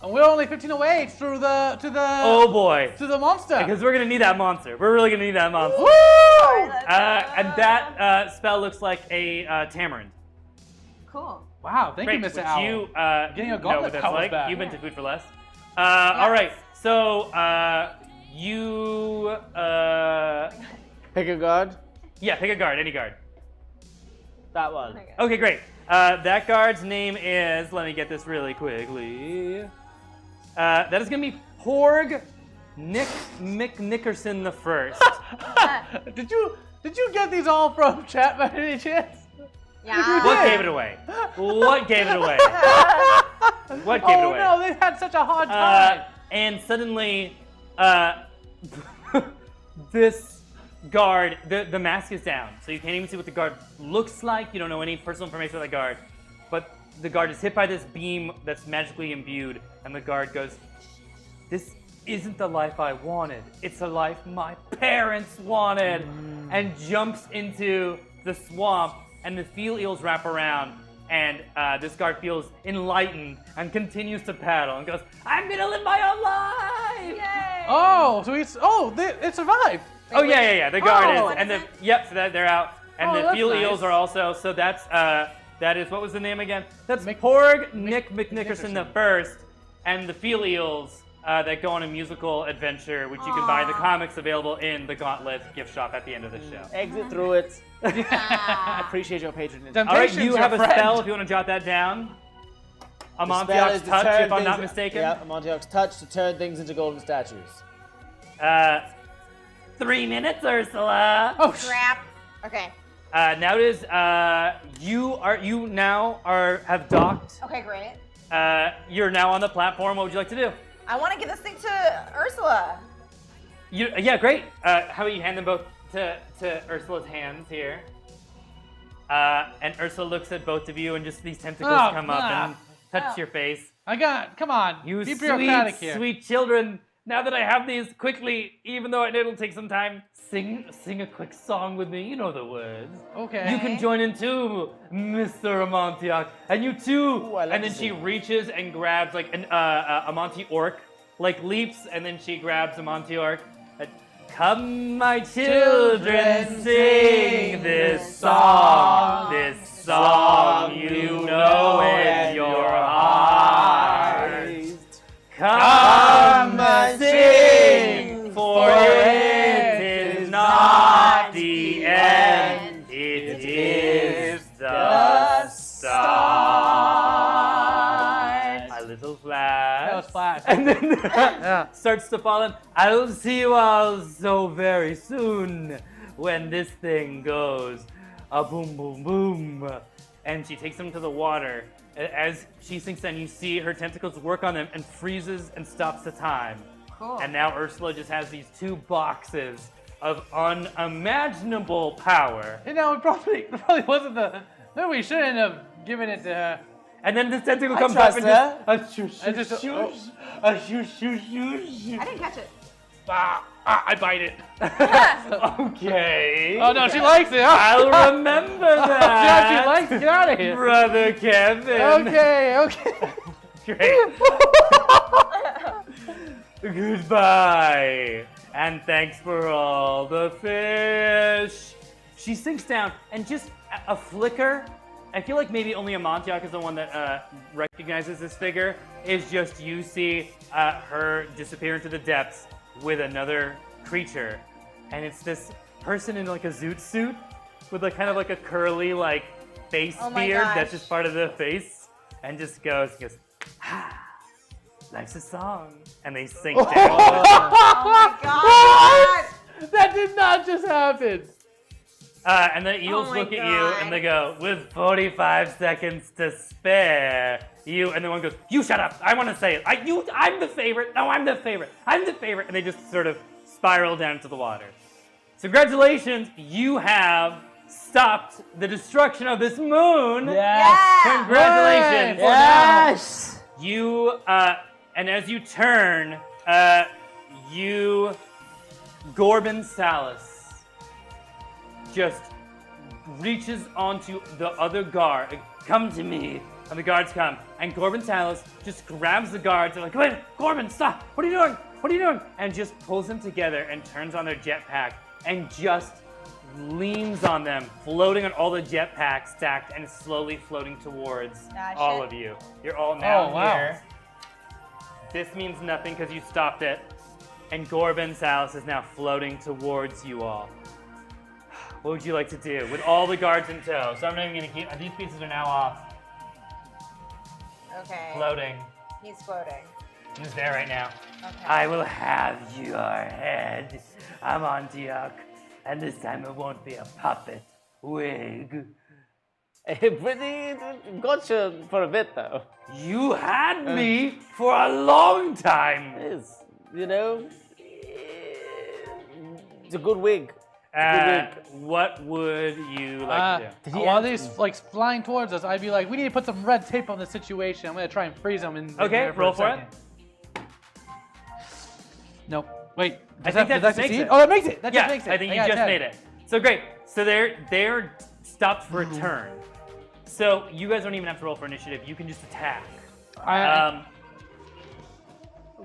And we're only 15 away to the Oh boy. to the monster. Because we're gonna need that monster. We're really gonna need that monster. And that spell looks like a tamarind. Cool. Wow, thank Great, you, Mr. which Owl. you Getting a know gauntlet what that's powers like. back. You've been to Food for Less. All right, so you Pick a guard. yeah, pick a guard, any guard. That one. Okay, great. That guard's name is, let me get this really quickly. That is gonna be Porg Nick McNickerson the First. Did you get these all from chat by any chance? Yeah. What gave it away? What gave it away? What gave it away? Oh no, they had such a hard time. And suddenly, this guard, the mask is down, so you can't even see what the guard looks like. You don't know any personal information about the guard, but the guard is hit by this beam that's magically imbued, and the guard goes, "This isn't the life I wanted. It's a life my parents wanted," and jumps into the swamp, and the field eels wrap around. And this guard feels enlightened and continues to paddle and goes, "I'm gonna live my own life!" Yay. Oh, so it survived. Oh yeah. The guard Oh. is, and so they're out, and Oh, the that's field nice. eels are also. So that is, what was the name again? That's Mc- Porg Nick McNickerson the First, and the field eels that go on a musical adventure, which you can buy in the comics available in the Gauntlet gift shop at the end of the show. Exit through it. Appreciate your patronage. All right, Temptation's you your have a friend. spell if you want to jot that down. The spell Amonthioc's is to touch, turn if I'm not things- mistaken. Yeah, Amonthioc's touch to turn things into golden statues. 3 minutes, Ursula. Oh, Crap. Okay. Now it is. You now have docked. Okay, great. You're now on the platform. What would you like to do? I want to give this thing to Ursula. Yeah, great. How about you hand them both to Ursula's hands here? And Ursula looks at both of you, and just these tentacles Oh, come up and touch Oh. your face. Come on. You be bureaucratic sweet, here. sweet children. Now that I have these, quickly, even though it'll take some time, sing a quick song with me. You know the words. Okay. You can join in too, Mr. Amonthiac. And you too. Ooh, I like and then to she sing. reaches and grabs like an Amonti orc, like leaps, and then she grabs Amonti orc. Come, my children, sing this song. This song you know in your heart. Come and sing, for it is not the end, it is the start. A little flash. That was flash. And then Yeah. starts to fall in. I'll see you all so very soon when this thing goes a boom, boom, boom. And she takes them to the water. As she sinks in, you see her tentacles work on them and freezes and stops the time. Cool. And now Ursula just has these 2 boxes of unimaginable power. You know, it probably wasn't maybe we shouldn't have given it to her. And then this tentacle I comes up and trust just a shoosh, I just- shoosh, a shoosh, shoosh, shoosh. I didn't catch it. I bite it. Okay. Oh no, she likes it. Huh? I'll remember Yeah, that. she likes it. Get out of here. Brother Kevin. Okay. Great. Goodbye. And thanks for all the fish. She sinks down, and just a flicker. I feel like maybe only Amonthiac is the one that recognizes this figure. Is just you see her disappear into the depths with another creature, and it's this person in like a zoot suit with like kind of like a curly like face Oh my beard gosh. that's just part of the face, and just goes, ah, life's a song, and they sink down. Oh my god! That did not just happen. And the eels Oh my look at you God. and they go, with 45 seconds to spare, you, and the one goes, you shut up, I want to say it. I'm the favorite. No, I'm the favorite. I'm the favorite. And they just sort of spiral down into the water. So congratulations, you have stopped the destruction of this moon. Yes. Congratulations. Yes! You, and as you turn, Gorbin Salas just reaches onto the other guard. Come to me. And the guards come. And Gorbin Salas just grabs the guards. They're like, wait, Gorbin, stop. What are you doing? What are you doing? And just pulls them together and turns on their jetpack and just leans on them, floating on all the jetpacks stacked and slowly floating towards all of you. You're all now here. This means nothing because you stopped it. And Gorbin Salas is now floating towards you all. What would you like to do with all the guards in tow? So I'm not even going to keep... These pieces are now off. Okay. Floating. He's floating. He's there right now. Okay. I will have your head. I'm Antioch. And this time it won't be a puppet wig. Pretty gotcha for a bit, though. You had me for a long time. It is, you know, it's a good wig. What would you like to do? While these like flying towards us, I'd be like, we need to put some red tape on the situation. I'm gonna try and freeze them. Okay, roll for it. Nope. Wait. I think that just makes it. Oh, that makes it. That Yeah, just makes it. I think you just made it. So great. So they're stopped for a turn. So you guys don't even have to roll for initiative. You can just attack.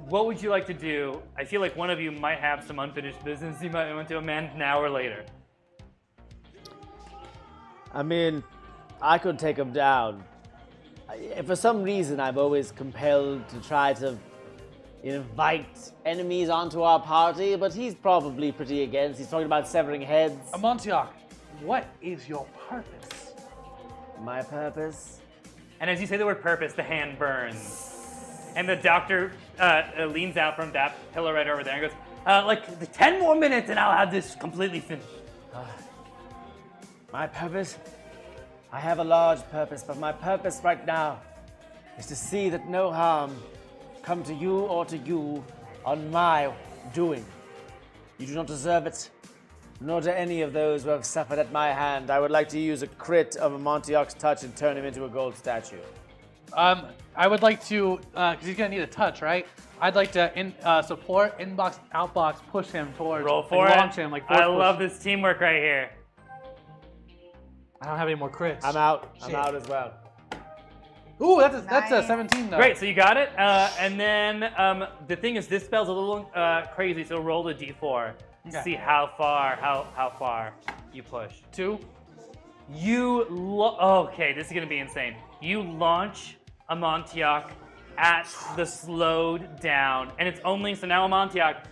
What would you like to do? I feel like one of you might have some unfinished business you might want to amend now or later. I mean, I could take him down. For some reason, I'm always compelled to try to invite enemies onto our party, but he's probably pretty against. He's talking about severing heads. Amontillak, what is your purpose? My purpose? And as you say the word purpose, the hand burns. And the doctor leans out from that pillar right over there and goes, like 10 more minutes and I'll have this completely finished. My purpose? I have a large purpose, but my purpose right now is to see that no harm come to you or to you on my doing. You do not deserve it, nor do any of those who have suffered at my hand. I would like to use a crit of a Montioc's touch and turn him into a gold statue. I would like to, because he's gonna need a touch, right? I'd like to support, inbox, outbox, push him towards, Roll for it. launch him, like I force push. love this teamwork right here. I don't have any more crits. I'm out. Shit. I'm out as well. Ooh, that's a Nice. 17 though. Great, so you got it. And then the thing is, this spell's a little crazy, so roll the d4 to Okay. see how far you push. 2. Okay, this is gonna be insane. You launch Amontillak at the slowed down, and it's only so now Amontillak,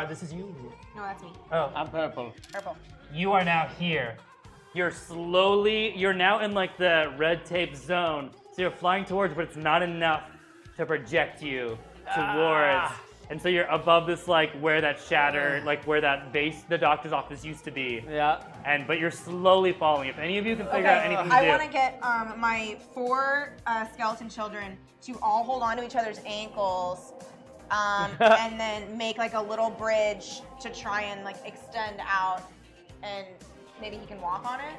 this is you. No, that's me. Oh, I'm purple. Purple. you are now here. You're now in like the red tape zone. So you're flying towards, but it's not enough to project you towards. And so you're above this, like where that shattered, like where that base, the doctor's office used to be. Yeah. But you're slowly falling. If any of you can figure out anything to I do. want to get my 4 skeleton children to all hold on to each other's ankles, and then make like a little bridge to try and like extend out, and maybe he can walk on it.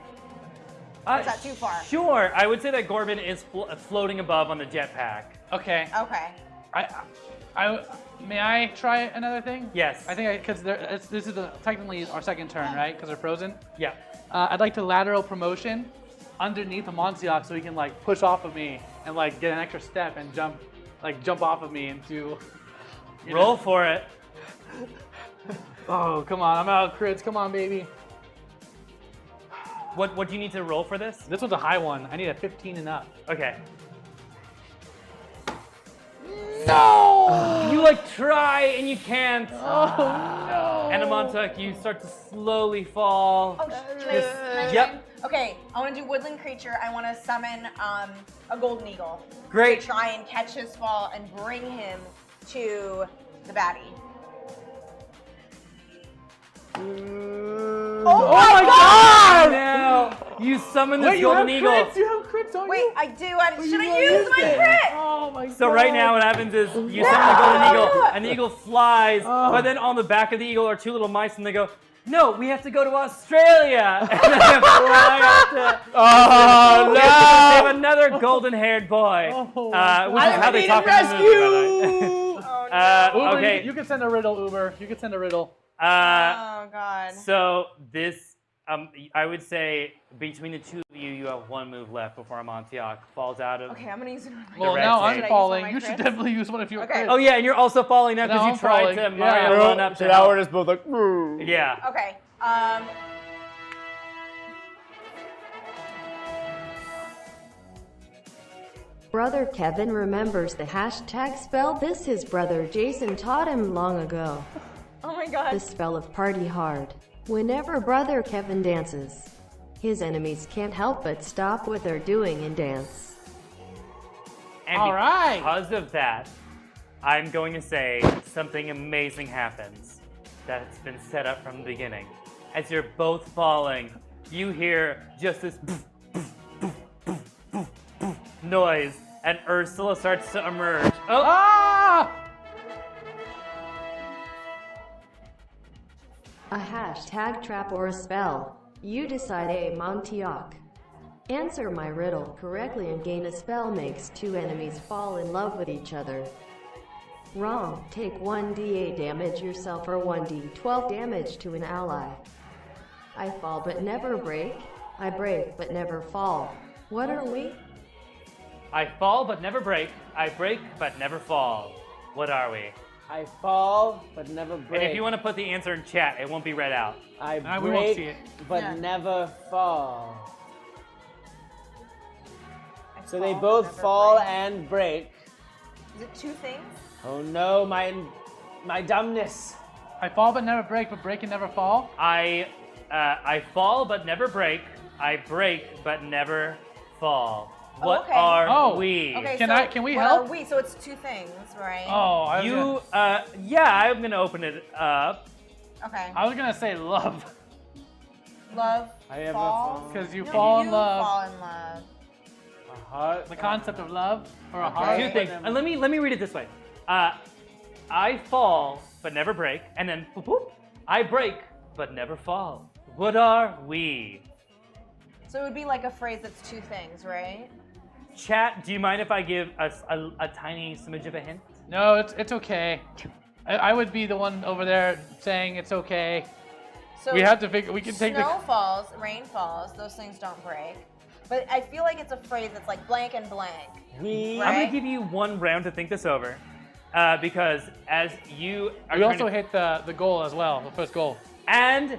Or is that too far? Sure. I would say that Gorbin is floating above on the jetpack. Okay. Okay. May I try another thing? Yes. I think because this is technically our second turn, right? Because they're frozen. Yeah. I'd like to lateral promotion underneath the Monsiok so he can like push off of me and like get an extra step and jump off of me into. Roll for it. Oh, come on. I'm out of crits. Come on, baby. What do you need to roll for this? This one's a high one. I need a 15 and up. Okay. No! You like try and you can't. Oh, no. And Amontuk, you start to slowly fall. Oh, can Yep. I okay, I want to do woodland creature. I want to summon a golden eagle. Great. To try and catch his fall and bring him to the baddie. Oh my god! Now you summon this Wait, golden you eagle. have crits? You have crits, don't Wait, you? I do. Should I you use used my it. crit? Oh my god. So right now what happens is you summon the golden eagle and the eagle flies, but then on the back of the eagle are 2 little mice and they go, no, we have to go to Australia. And then I have to. Oh We have to save another golden-haired boy. Which is how they talk in the movie, by the way. Oh, no. Uber, Okay. you can send a riddle, Uber. You can send a riddle. Oh, God. So this, I would say, between the two of you, you have one move left before Amontillak falls out of. Okay, I'm gonna use it on my Well, red now tape. I'm Should I use falling. one of You my should crits? definitely use one of your Okay. crits. Oh yeah, and you're also falling now because No, you I'm tried falling. to Yeah. Mario run up to So now help. we're just both like, "Ooh." Yeah. Okay. Brother Kevin remembers the hashtag spell. This his brother Jason taught him long ago. Oh my God. The spell of party hard. Whenever brother Kevin dances, his enemies can't help but stop what they're doing and dance. And All right. because of that, I'm going to say something amazing happens that's been set up from the beginning. As you're both falling, you hear just this noise, and Ursula starts to emerge. Oh, Ah! A hashtag trap or a spell. You decide a Montiac. Answer my riddle correctly and gain a spell makes two enemies fall in love with each other. Wrong. Take 1d8 damage yourself or 1d12 damage to an ally. I fall but never break. I break but never fall. What are we? I fall but never break. I break but never fall. What are we? I fall, but never break. And if you want to put the answer in chat, it won't be read out. I we won't break, see it. but Yeah. never fall. I So they fall, both never fall break. and break. Is it two things? Oh no, my dumbness. I fall but never break, but break and never fall. I fall but never break. I break but never fall. What okay. are Oh. we? Okay, Can we what help? Are we? So it's two things, right? Oh, I was Yeah, I'm gonna open it up. Okay. gonna say love, Love. I ever fall. fall? because you No, fall in you love. fall in love. A heart. The concept of love or a Okay. heart. Two things. Let me read it this way. I fall but never break, and then boop, boop, I break but never fall. What are we? So it would be like a phrase that's two things, right? Chat, do you mind if I give us a tiny smidge of a hint? No, it's okay. I would be the one over there saying it's okay. So We have to figure. We can take snow falls, rain falls. Those things don't break. But I feel like it's a phrase that's like blank and blank. We. Right. I'm gonna give you one round to think this over, because as you are We trying also to, hit the goal as well, the first goal. and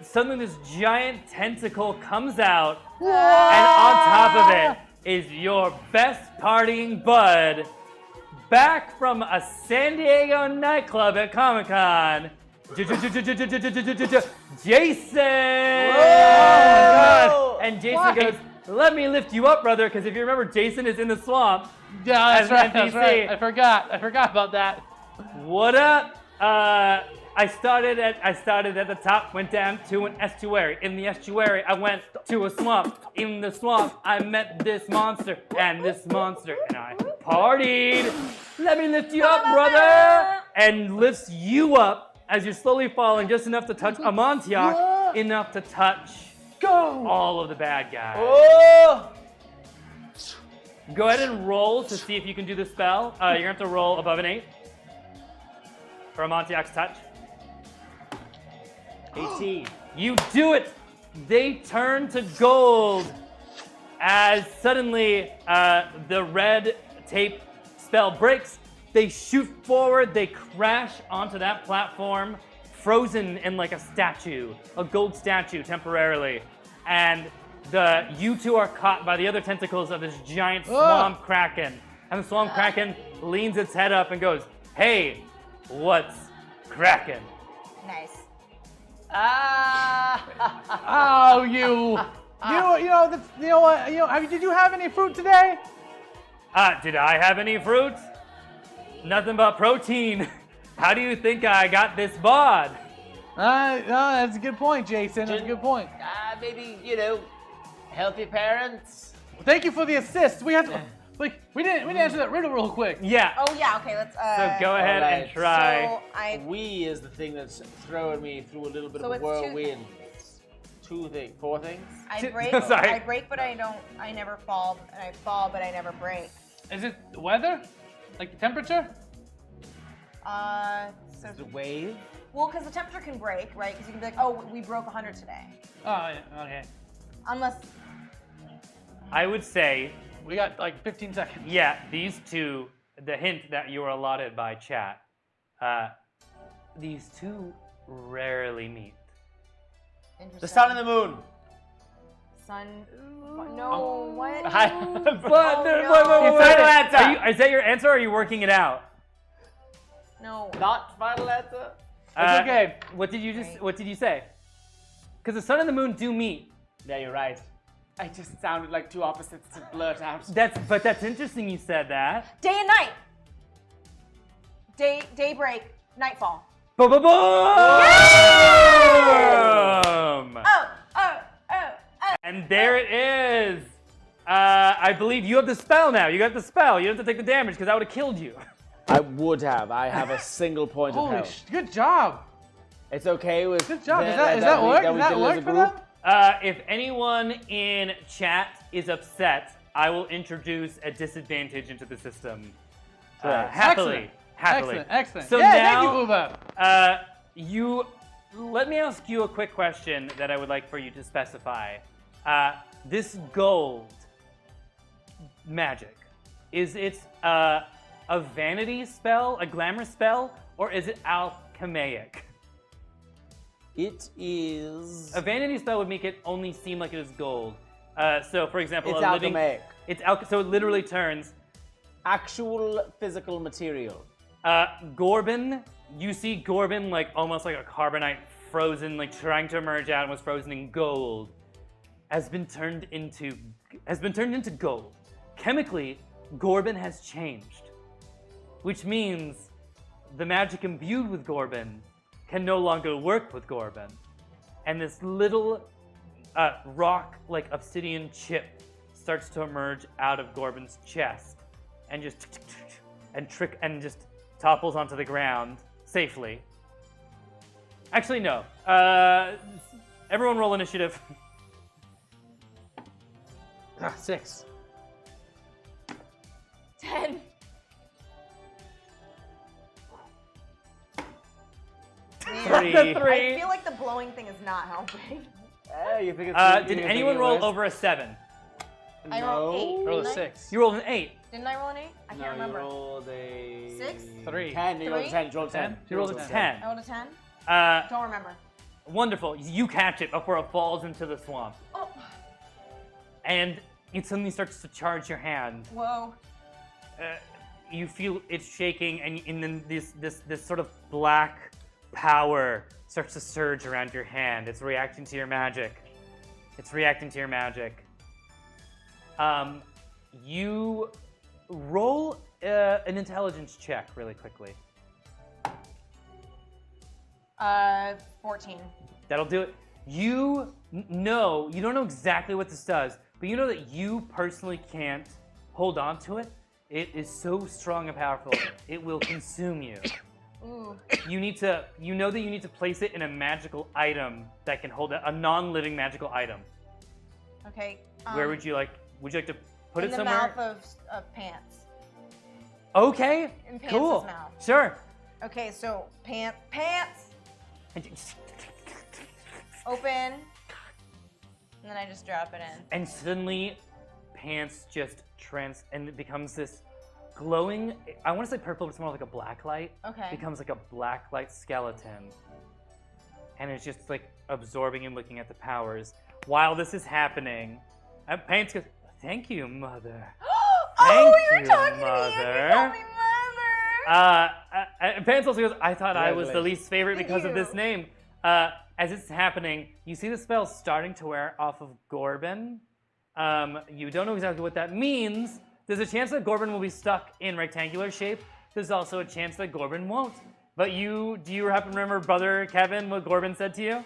suddenly this giant tentacle comes out, and on top of it is your best partying bud, back from a San Diego nightclub at Comic-Con, Jason! Oh my God. And Jason Why? goes, let me lift you up, brother, because if you remember, Jason is in the swamp. Yeah, As that's right. an That's NPC. right. I forgot about that. What up? I started at the top, went down to an estuary. In the estuary, I went to a swamp. In the swamp, I met this monster and this monster, and I partied. Let me lift you up, brother! And lifts you up as you're slowly falling, just enough to touch Amontillak, enough to touch all of the bad guys. Oh! Go ahead and roll to see if you can do the spell. You're gonna have to roll above an 8 for Amontillak's touch. 18. You do it! They turn to gold as suddenly the red tape spell breaks. They shoot forward, they crash onto that platform, frozen in like a statue, a gold statue temporarily. And you two are caught by the other tentacles of this giant swamp kraken. And the swamp kraken leans its head up and goes, "Hey, what's cracking?" Nice. Oh, you know what? Did you have any fruit today? Did I have any fruit? Nothing but protein. How do you think I got this bod? No, that's a good point, Jason. That's a good point. Maybe, healthy parents. Thank you for the assist. We have to, we didn't answer that riddle real quick. Yeah. Oh yeah. Okay. Let's. So go ahead and Alright. try. So I. We is the thing that's throwing me through a little bit So of a it's two whirlwind. 4 things. I break. Sorry. I break, but I don't. I never fall. And I fall, but I never break. Is it the weather? Like the temperature? So The wave. well, because the temperature can break, right? Because you can be like, oh, we broke 100 today. Oh, yeah, okay. Unless I would say, We got like 15 seconds. yeah, these two, the hint that you were allotted by chat, these two rarely meet. interesting. The sun and the moon. Sun. No. What? But, Oh, no. Final answer. Is that your answer, or are you working it out? No. Not final answer. It's okay. What did you just? Right. What did you say? Because the sun and the moon do meet. Yeah, you're right. I just sounded like two opposites to blurt out. But that's interesting. You said that. Day and night. Daybreak. Nightfall. Boom! Boom! Boom! Oh. And there it is. I believe you have the spell now. You got the spell. You don't have to take the damage because that would have killed you. I would have. I have a single point of Holy health. good job. It's okay with. Good job. that- Is that we- work? that Does we that did as work a for group? them? If anyone in chat is upset, I will introduce a disadvantage into the system. Happily. Excellent. So yeah, now, thank you, Uba. let me ask you a quick question that I would like for you to specify. This gold magic, is it a vanity spell, a glamour spell, or is it alchemaic? It is. A vanity spell would make it only seem like it is gold. So, for example, It's a living. alchemaic. So it literally turns. Actual physical material. Gorbin, you see Gorbin like almost like a carbonite frozen, like trying to emerge out and was frozen in gold, has been turned into gold. Chemically, Gorbin has changed, which means the magic imbued with Gorbin can no longer work with Gorbin. And this little rock like obsidian chip starts to emerge out of Gorbin's chest and just just topples onto the ground safely. Actually, no. Everyone roll initiative. 6. 10. Three. I feel like the blowing thing is not helping. You think it's Did anyone roll over a 7? I rolled 8. Roll a didn't I? 6. You rolled an 8. Didn't I roll an 8? I can't remember. You rolled a 6? 3. 10. You rolled a 3? 10. You rolled a 10. You rolled a 10. I rolled a 10? Don't remember. Wonderful. You catch it before it falls into the swamp. Oh. And it suddenly starts to charge your hand. Whoa. You feel it shaking, and then this sort of black power starts to surge around your hand. It's reacting to your magic. You roll an intelligence check really quickly. 14. That'll do it. You don't know exactly what this does, but you know that you personally can't hold on to it. It is so strong and powerful, it will consume you. Ooh. You know that you need to place it in a magical item that can hold it, a non-living magical item. Okay. Where would you like to put in it the somewhere? mouth of Pants. Okay, In Pants' cool. mouth. Sure. Okay, so Pants And open, and then I just drop it in. And suddenly, Pants just and it becomes this glowing, I want to say purple, but it's more like a black light. Okay. Becomes like a black light skeleton. And it's just like absorbing and looking at the powers. While this is happening, Pants goes, "Thank you, Mother." Oh, Thank you're you, talking Mother. to me and you call me Mother. Pants also goes, "I thought I was the Congratulations. least favorite because of this name." As it's happening, you see the spell starting to wear off of Gorbin. You don't know exactly what that means. There's a chance that Gorbin will be stuck in rectangular shape. There's also a chance that Gorbin won't. But do you happen to remember, Brother Kevin, what Gorbin said to you?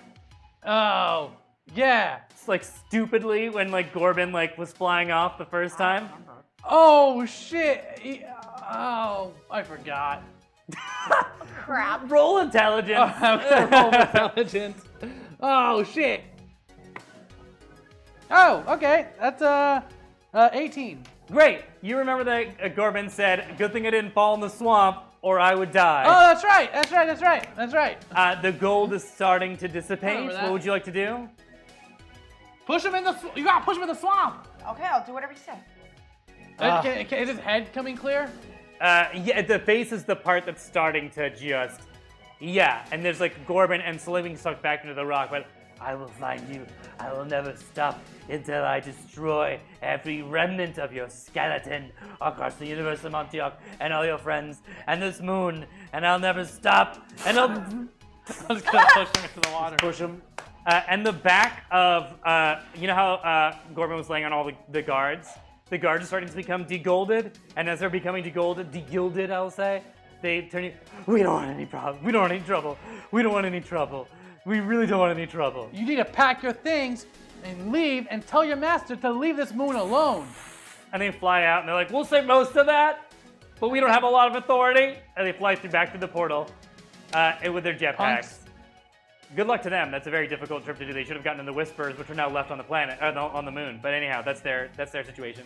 Oh, yeah. It's like stupidly when like Gorbin like was flying off the first time. Oh, shit. Oh, I forgot. Crap. Roll intelligence. I'm gonna roll intelligence. Oh, shit. Oh, okay. That's 18. Great. You remember that Gorbin said, "Good thing I didn't fall in the swamp, or I would die." Oh, that's right. That's right. The gold is starting to dissipate. remember that. What would you like to do? Push him in the. You gotta push him in the swamp. Okay, I'll do whatever you say. Is his head coming clear? Yeah, the face is the part that's starting to just. Yeah, and there's like Gorbin and slowly being sucked back into the rock, but I will find you. I will never stop until I destroy every remnant of your skeleton across the universe of Montiok and all your friends and this moon, and I'll never stop. And I'll. I'm just gonna push him into the water. Push him. And the back of, you know how Gorbin was laying on all the guards? The guards are starting to become degilded, and as they're becoming degilded, I'll say, they turn you, we don't want any problem, we don't want any trouble, we don't want any trouble, we really don't want any trouble. You need to pack your things and leave and tell your master to leave this moon alone. And they fly out, and they're like, we'll say most of that, but we don't have a lot of authority. And they fly back through the portal with their jetpacks. Punks. Good luck to them. That's a very difficult trip to do. They should have gotten in the Whispers, which are now left on the planet, on the moon. But anyhow, that's their situation.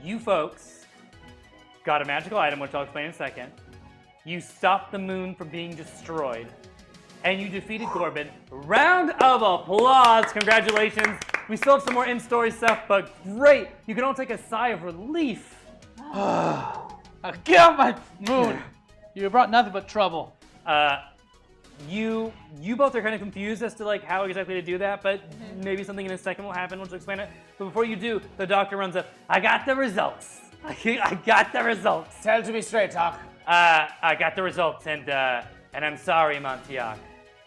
You folks got a magical item, which I'll explain in a second. You stopped the moon from being destroyed, and you defeated Gorbin. Round of applause! Congratulations. We still have some more in-story stuff, but great. You can all take a sigh of relief. Get off my moon. You brought nothing but trouble. You both are kind of confused as to like how exactly to do that, but maybe something in a second will happen, which will explain it. But before you do, the doctor runs up. I got the results. I got the results. Tell it to me straight, Doc. I got the results, and I'm sorry, Montiok,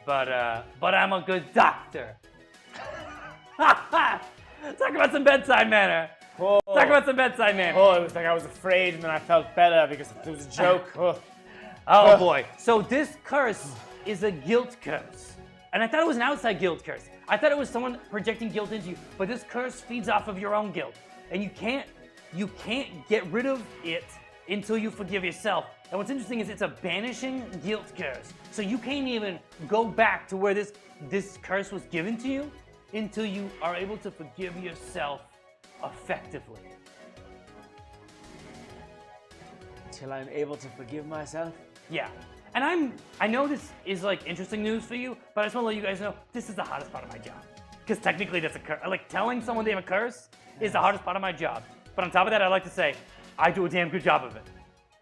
but I'm a good doctor. Talk about some bedside manner. Oh. Talk about some bedside manner. Oh, it was like I was afraid, and then I felt better because it was a joke. Oh. Oh boy. So this curse is a guilt curse. And I thought it was an outside guilt curse. I thought it was someone projecting guilt into you. But this curse feeds off of your own guilt. And you can't get rid of it until you forgive yourself. And what's interesting is it's a banishing guilt curse. So you can't even go back to where this curse was given to you until you are able to forgive yourself effectively. Till I'm able to forgive myself? Yeah. And I know this is like interesting news for you, but I just want to let you guys know this is the hardest part of my job. Because technically that's a curse. Like telling someone they have a curse is the hardest part of my job. But on top of that, I like to say, I do a damn good job of it.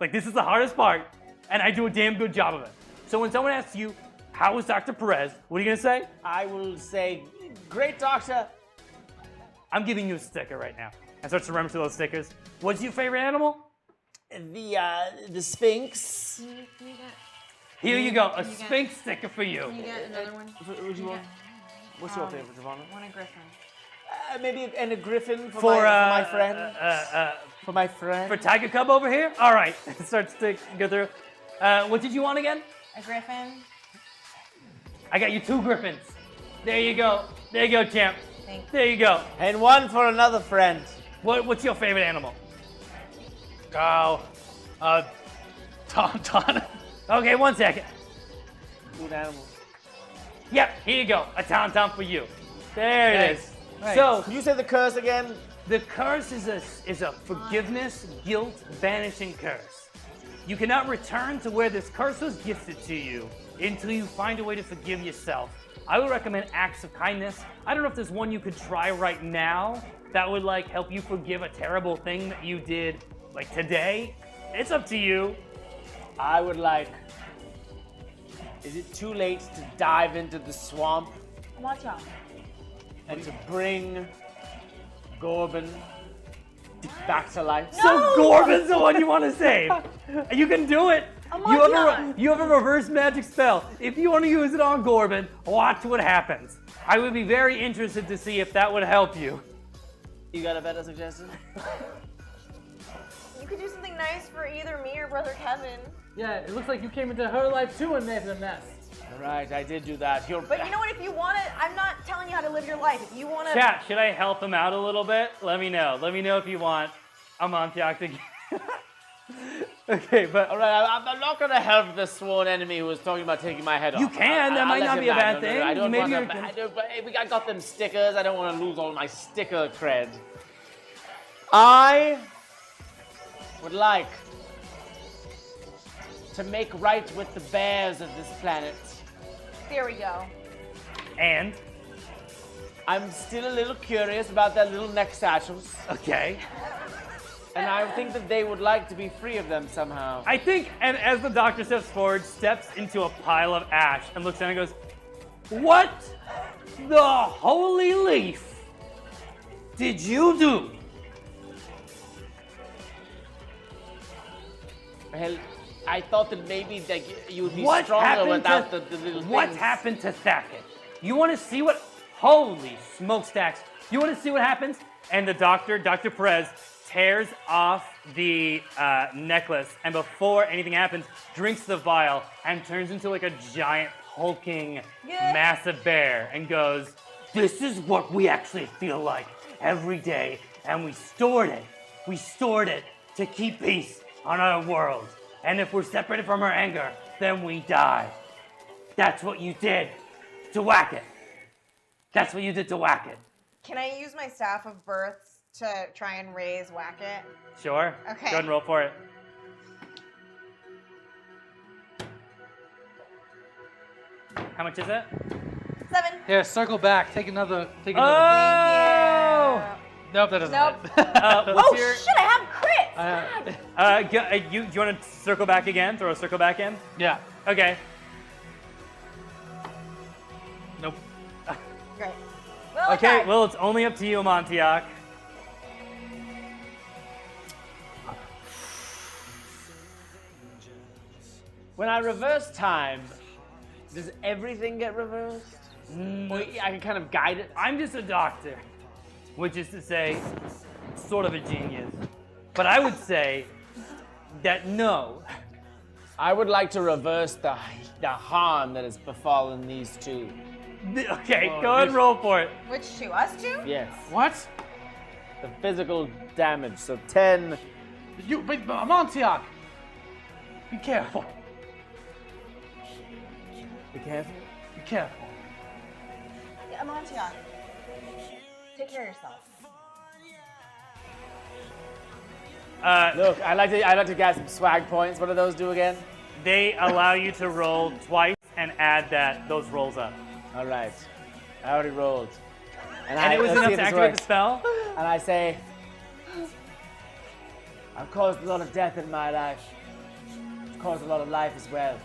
Like this is the hardest part, and I do a damn good job of it. So when someone asks you, how was Dr. Perez? What are you gonna say? I will say, great doctor. I'm giving you a sticker right now. And start to remember to those stickers. What's your favorite animal? The Sphinx. Here you go, a Sphinx sticker for you. Can you get another one? What do you want? What's your favorite, Giovanna? I want a griffin. Maybe a griffin for my friend. For my friend. For Tiger Cub over here? All right, starts to go through. What did you want again? A griffin. I got you 2 griffins. There you go. There you go, champ. Thanks. There you go. And one for another friend. What's your favorite animal? Oh, Tauntaun. Okay, 1 second. Good animal. Yep, here you go. A Tauntaun for you. There it is. Thanks. So, Can you say the curse again? the curse is a forgiveness, guilt, banishing curse. You cannot return to where this curse was gifted to you until you find a way to forgive yourself. I would recommend acts of kindness. I don't know if there's one you could try right now that would like help you forgive a terrible thing that you did like today. It's up to you. I would like. Is it too late to dive into the swamp Watch out. and to bring Gorbin back to life? So Gorbin's the one you want to save. You can do it. Montiok. You have a reverse magic spell. If you want to use it on Gorbin, watch what happens. I would be very interested to see if that would help you. You got a better suggestion? You could do something nice for either me or Brother Kevin. Yeah, it looks like you came into her life too and made a mess. Right, I did do that. But you know what? If you want it, I'm not telling you how to live your life. If you want to. Chat, should I help him out a little bit? Let me know. Let me know if you want a Montiok to Okay, but All right, I'm not gonna help the sworn enemy who was talking about taking my head off. you can. That I'll might let not him be a back. bad No, thing. I don't Maybe want you to. can. I got them stickers. I don't want to lose all my sticker cred. I would like to make right with the bears of this planet. There we go. And I'm still a little curious about their little neck satchels, okay. and I think that they would like to be free of them somehow. I think, and as the doctor steps forward, steps into a pile of ash and looks down and goes, "What the holy leaf did you do?" Well, I thought that maybe that you would be What stronger happened without to the little What things. happened to Thacket? You want to see what? Holy smokestacks! You want to see what happens? And the doctor, Dr. Perez, tears off the necklace, and before anything happens, drinks the vial and turns into like a giant hulking, massive bear, and goes, "This is what we actually feel like every day, and we stored it. We stored it to keep peace on our world. And if we're separated from our anger, then we die. That's what you did to whack it. That's what you did to whack it." Can I use my staff of births to try and raise Whack-It? Sure. Okay. Go ahead and roll for it. How much is it? 7. Here, circle back. Take another. Take Oh! another. Nope, that doesn't Nope. hit. What's Oh your? shit! I have crits. Do you want to circle back again? Throw a circle back in. Yeah. Okay. Nope. Great. Well, I Okay. tried. Well, it's only up to you, Montiac. When I reverse time, does everything get reversed? Or I can kind of guide it? I'm just a doctor, which is to say, sort of a genius. But I would say that no. I would like to reverse the harm that has befallen these two. Okay, go ahead and roll for it. Which two? Us two? Yes. What? The physical damage. So 10. But Montiac. Be careful. Be careful. Be careful. Yeah, Montiac. Take care of yourself. Look, I like to get some swag points. What do those do again? They allow you to roll twice and add those rolls up. All right. I already rolled. And it was let's see enough if to this activate works. the spell? And I say, I've caused a lot of death in my life. I've caused a lot of life as well.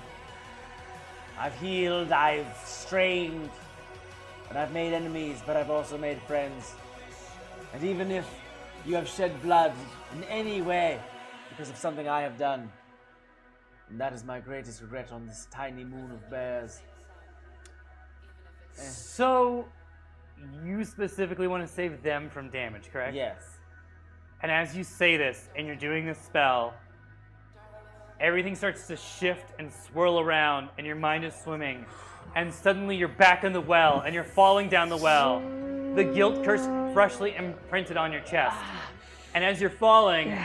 I've healed, I've strained, and I've made enemies, but I've also made friends. And even if you have shed blood in any way because of something I have done, and that is my greatest regret on this tiny moon of bears. So, you specifically want to save them from damage, correct? Yes. And as you say this, and you're doing this spell, everything starts to shift and swirl around, and your mind is swimming. And suddenly you're back in the well, and you're falling down the well. The guilt curse freshly imprinted on your chest. And as you're falling,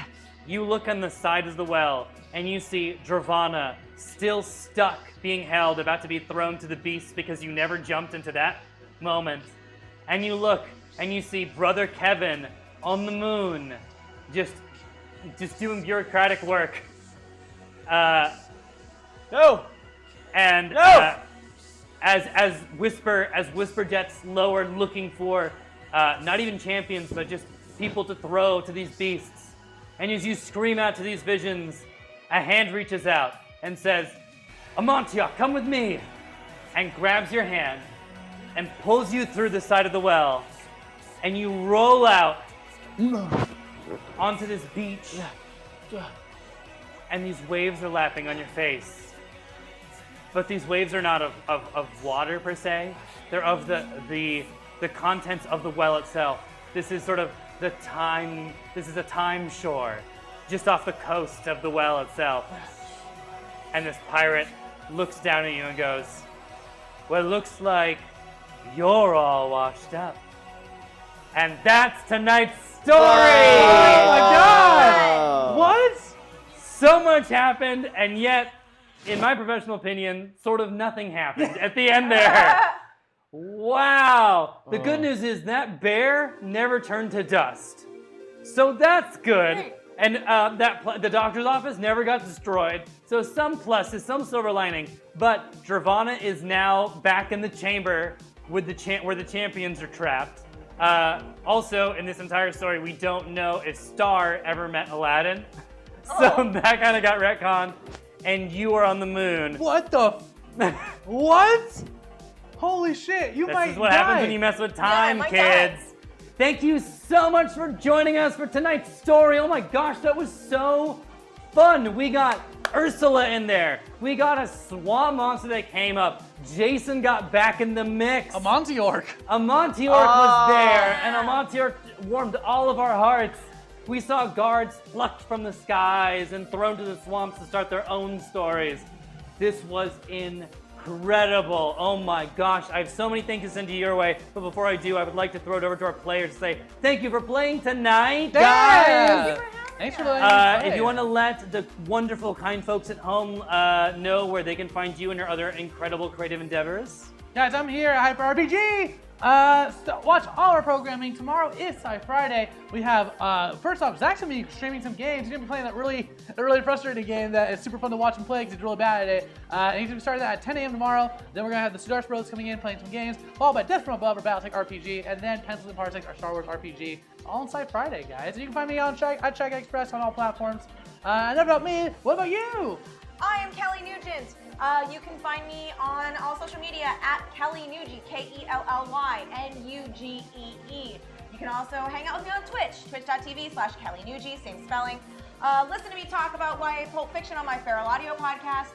you look on the side of the well, and you see Dravana still stuck, being held, about to be thrown to the beast because you never jumped into that moment. And you look, and you see Brother Kevin on the moon, just doing bureaucratic work. No! And No! as Whisper jets lower, looking for not even champions, but just people to throw to these beasts. And as you scream out to these visions, a hand reaches out and says, "Amantia, come with me," and grabs your hand and pulls you through the side of the well, and you roll out onto this beach, and these waves are lapping on your face. But these waves are not of water per se. They're of the contents of the well itself. This is sort of a time shore just off the coast of the well itself. And this pirate looks down at you and goes, "Well, it looks like you're all washed up." And that's tonight's story! Oh my God! What? So So much happened, and yet, in my professional opinion, sort of nothing happened at the end there. Wow. The good news is that bear never turned to dust. So that's good. And the doctor's office never got destroyed. So some pluses, some silver lining. But Dravana is now back in the chamber with where the champions are trapped. Also, in this entire story, we don't know if Star ever met Aladdin. So that kind of got retconned. And you are on the moon. What the? What? Holy shit! You might This is what die. happens when you mess with time, might kids. Thank you so much for joining us for tonight's story. Oh my gosh, that was so fun. We got Ursula in there. We got a swamp monster that came up. Jason got back in the mix. Amontiorc. Amontiorc was there, and Amontiorc warmed all of our hearts. We saw guards plucked from the skies and thrown to the swamps to start their own stories. This was incredible. Oh my gosh, I have so many things to send you your way, but before I do, I would like to throw it over to our players to say thank you for playing tonight, guys. Thanks for letting me play. If you want to let the wonderful, kind folks at home know where they can find you and your other incredible creative endeavors. Guys, I'm here at Hyper RPG. Watch all our programming. Tomorrow is Friday. We have, first off, Zach's gonna be streaming some games. He's gonna be playing that really frustrating game that is super fun to watch him play because he's really bad at it. And he's gonna be starting that at 10 a.m. tomorrow. Then we're gonna have the Sudarsh Bros coming in, playing some games, followed by Death from Above, our Battletech RPG, and then Pencils and Parsecs, our Star Wars RPG. All on Friday, guys. And you can find me on at Check Express on all platforms. Enough about me. What about you? I am Kelly Nugent. You can find me on all social media at Kelly Nugie, KELLYNUGEE. You can also hang out with me on Twitch, twitch.tv/Kelly Nugie, same spelling. Listen to me talk about Pulp Fiction on my Feral Audio podcast,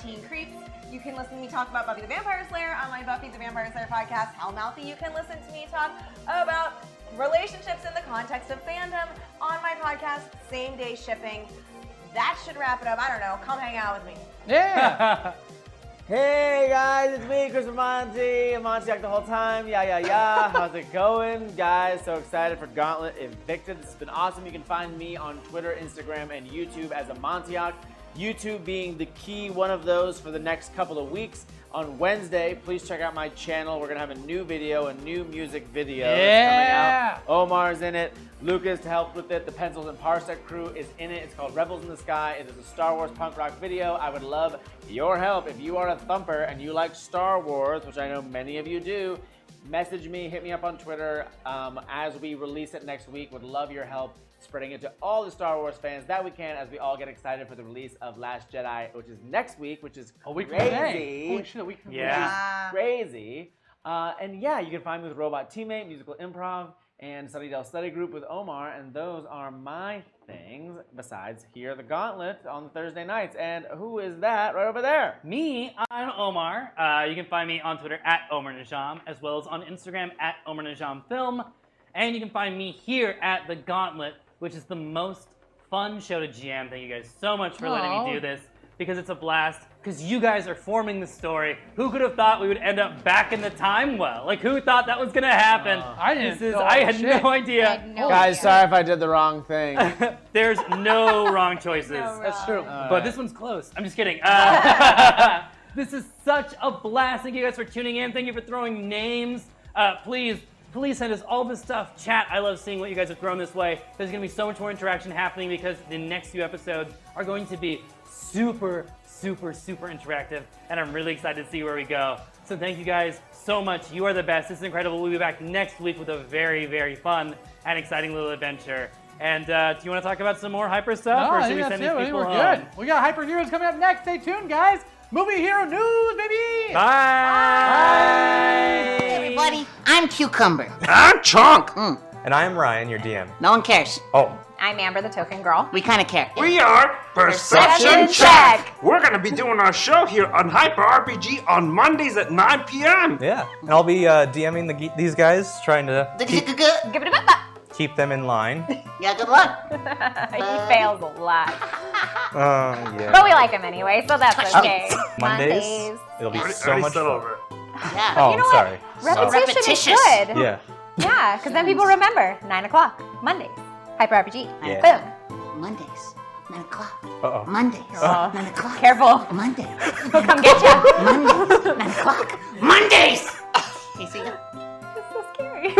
Teen Creeps. You can listen to me talk about Buffy the Vampire Slayer on my Buffy the Vampire Slayer podcast, Hellmouthy. You can listen to me talk about relationships in the context of fandom on my podcast, Same Day Shipping. That should wrap it up. I don't know. Come hang out with me. Yeah. Hey guys, it's me, Chris Monty. Montiac the whole time. Yeah. How's it going? Guys, so excited for Gauntlet Evicted. This has been awesome. You can find me on Twitter, Instagram, and YouTube as Montiac. YouTube being the key one of those for the next couple of weeks. On Wednesday, please check out my channel. We're gonna have a new video, a new music video that's coming out. Omar's in it. Lucas to help with it. The Pencils and Parsec crew is in it. It's called Rebels in the Sky. It is a Star Wars punk rock video. I would love your help. If you are a thumper and you like Star Wars, which I know many of you do, message me, hit me up on Twitter as we release it next week. Would love your help spreading it to all the Star Wars fans that we can as we all get excited for the release of Last Jedi, which is next week, which is A week from crazy. today. Holy shit, a week from today. Yeah. Crazy. And yeah, you can find me with Robot Teammate, Musical Improv, and Sunnydale Study Group with Omar, and those are my things besides here, the Gauntlet on Thursday nights. And who is that right over there? Me, I'm Omar. You can find me on Twitter at Omar Najam, as well as on Instagram at Omar Najam Film. And you can find me here at the Gauntlet, which is the most fun show to GM. Thank you guys so much for letting me do this, because it's a blast, because you guys are forming the story. Who could have thought we would end up back in the time well? Like, who thought that was gonna happen? I didn't know I had shit. no idea. Guys, sorry if I did the wrong thing. There's no wrong choices. That's true. But this one's close. I'm just kidding. This is such a blast. Thank you guys for tuning in. Thank you for throwing names. Please send us all this stuff. Chat, I love seeing what you guys have thrown this way. There's going to be so much more interaction happening because the next few episodes are going to be super interactive, and I'm really excited to see where we go. So thank you guys so much. You are the best. This is incredible. We'll be back next week with a very fun and exciting little adventure. And do you want to talk about some more hyper stuff, or should we send these people We're home? good. We got Hyper Heroes coming up next. Stay tuned, guys. Movie Hero News, baby. Bye. Hey, everybody. I'm Cucumber. I'm Chunk. And I'm Ryan, your DM. No one cares. Oh. I'm Amber, the token girl. We kind of care. We are Perception Check. We're going to be doing our show here on Hyper RPG on Mondays at 9 p.m. Yeah, and I'll be DMing these guys, trying to Give it a keep them in line. Yeah, good luck. He fails a lot. Yeah. But we like him anyway, so that's okay. Mondays, it'll be so much fun. Over. Yeah. Oh, You know I'm sorry. Repetition is good. Yeah. Yeah, because then people remember. 9 o'clock, Mondays. Hyper RPG. Yeah. Boom. Mondays. 9 o'clock. Uh-oh. Mondays. Uh-oh. 9 o'clock. Careful. Monday. He'll come get you. Mondays. 9 o'clock. Mondays! You see? It's so scary.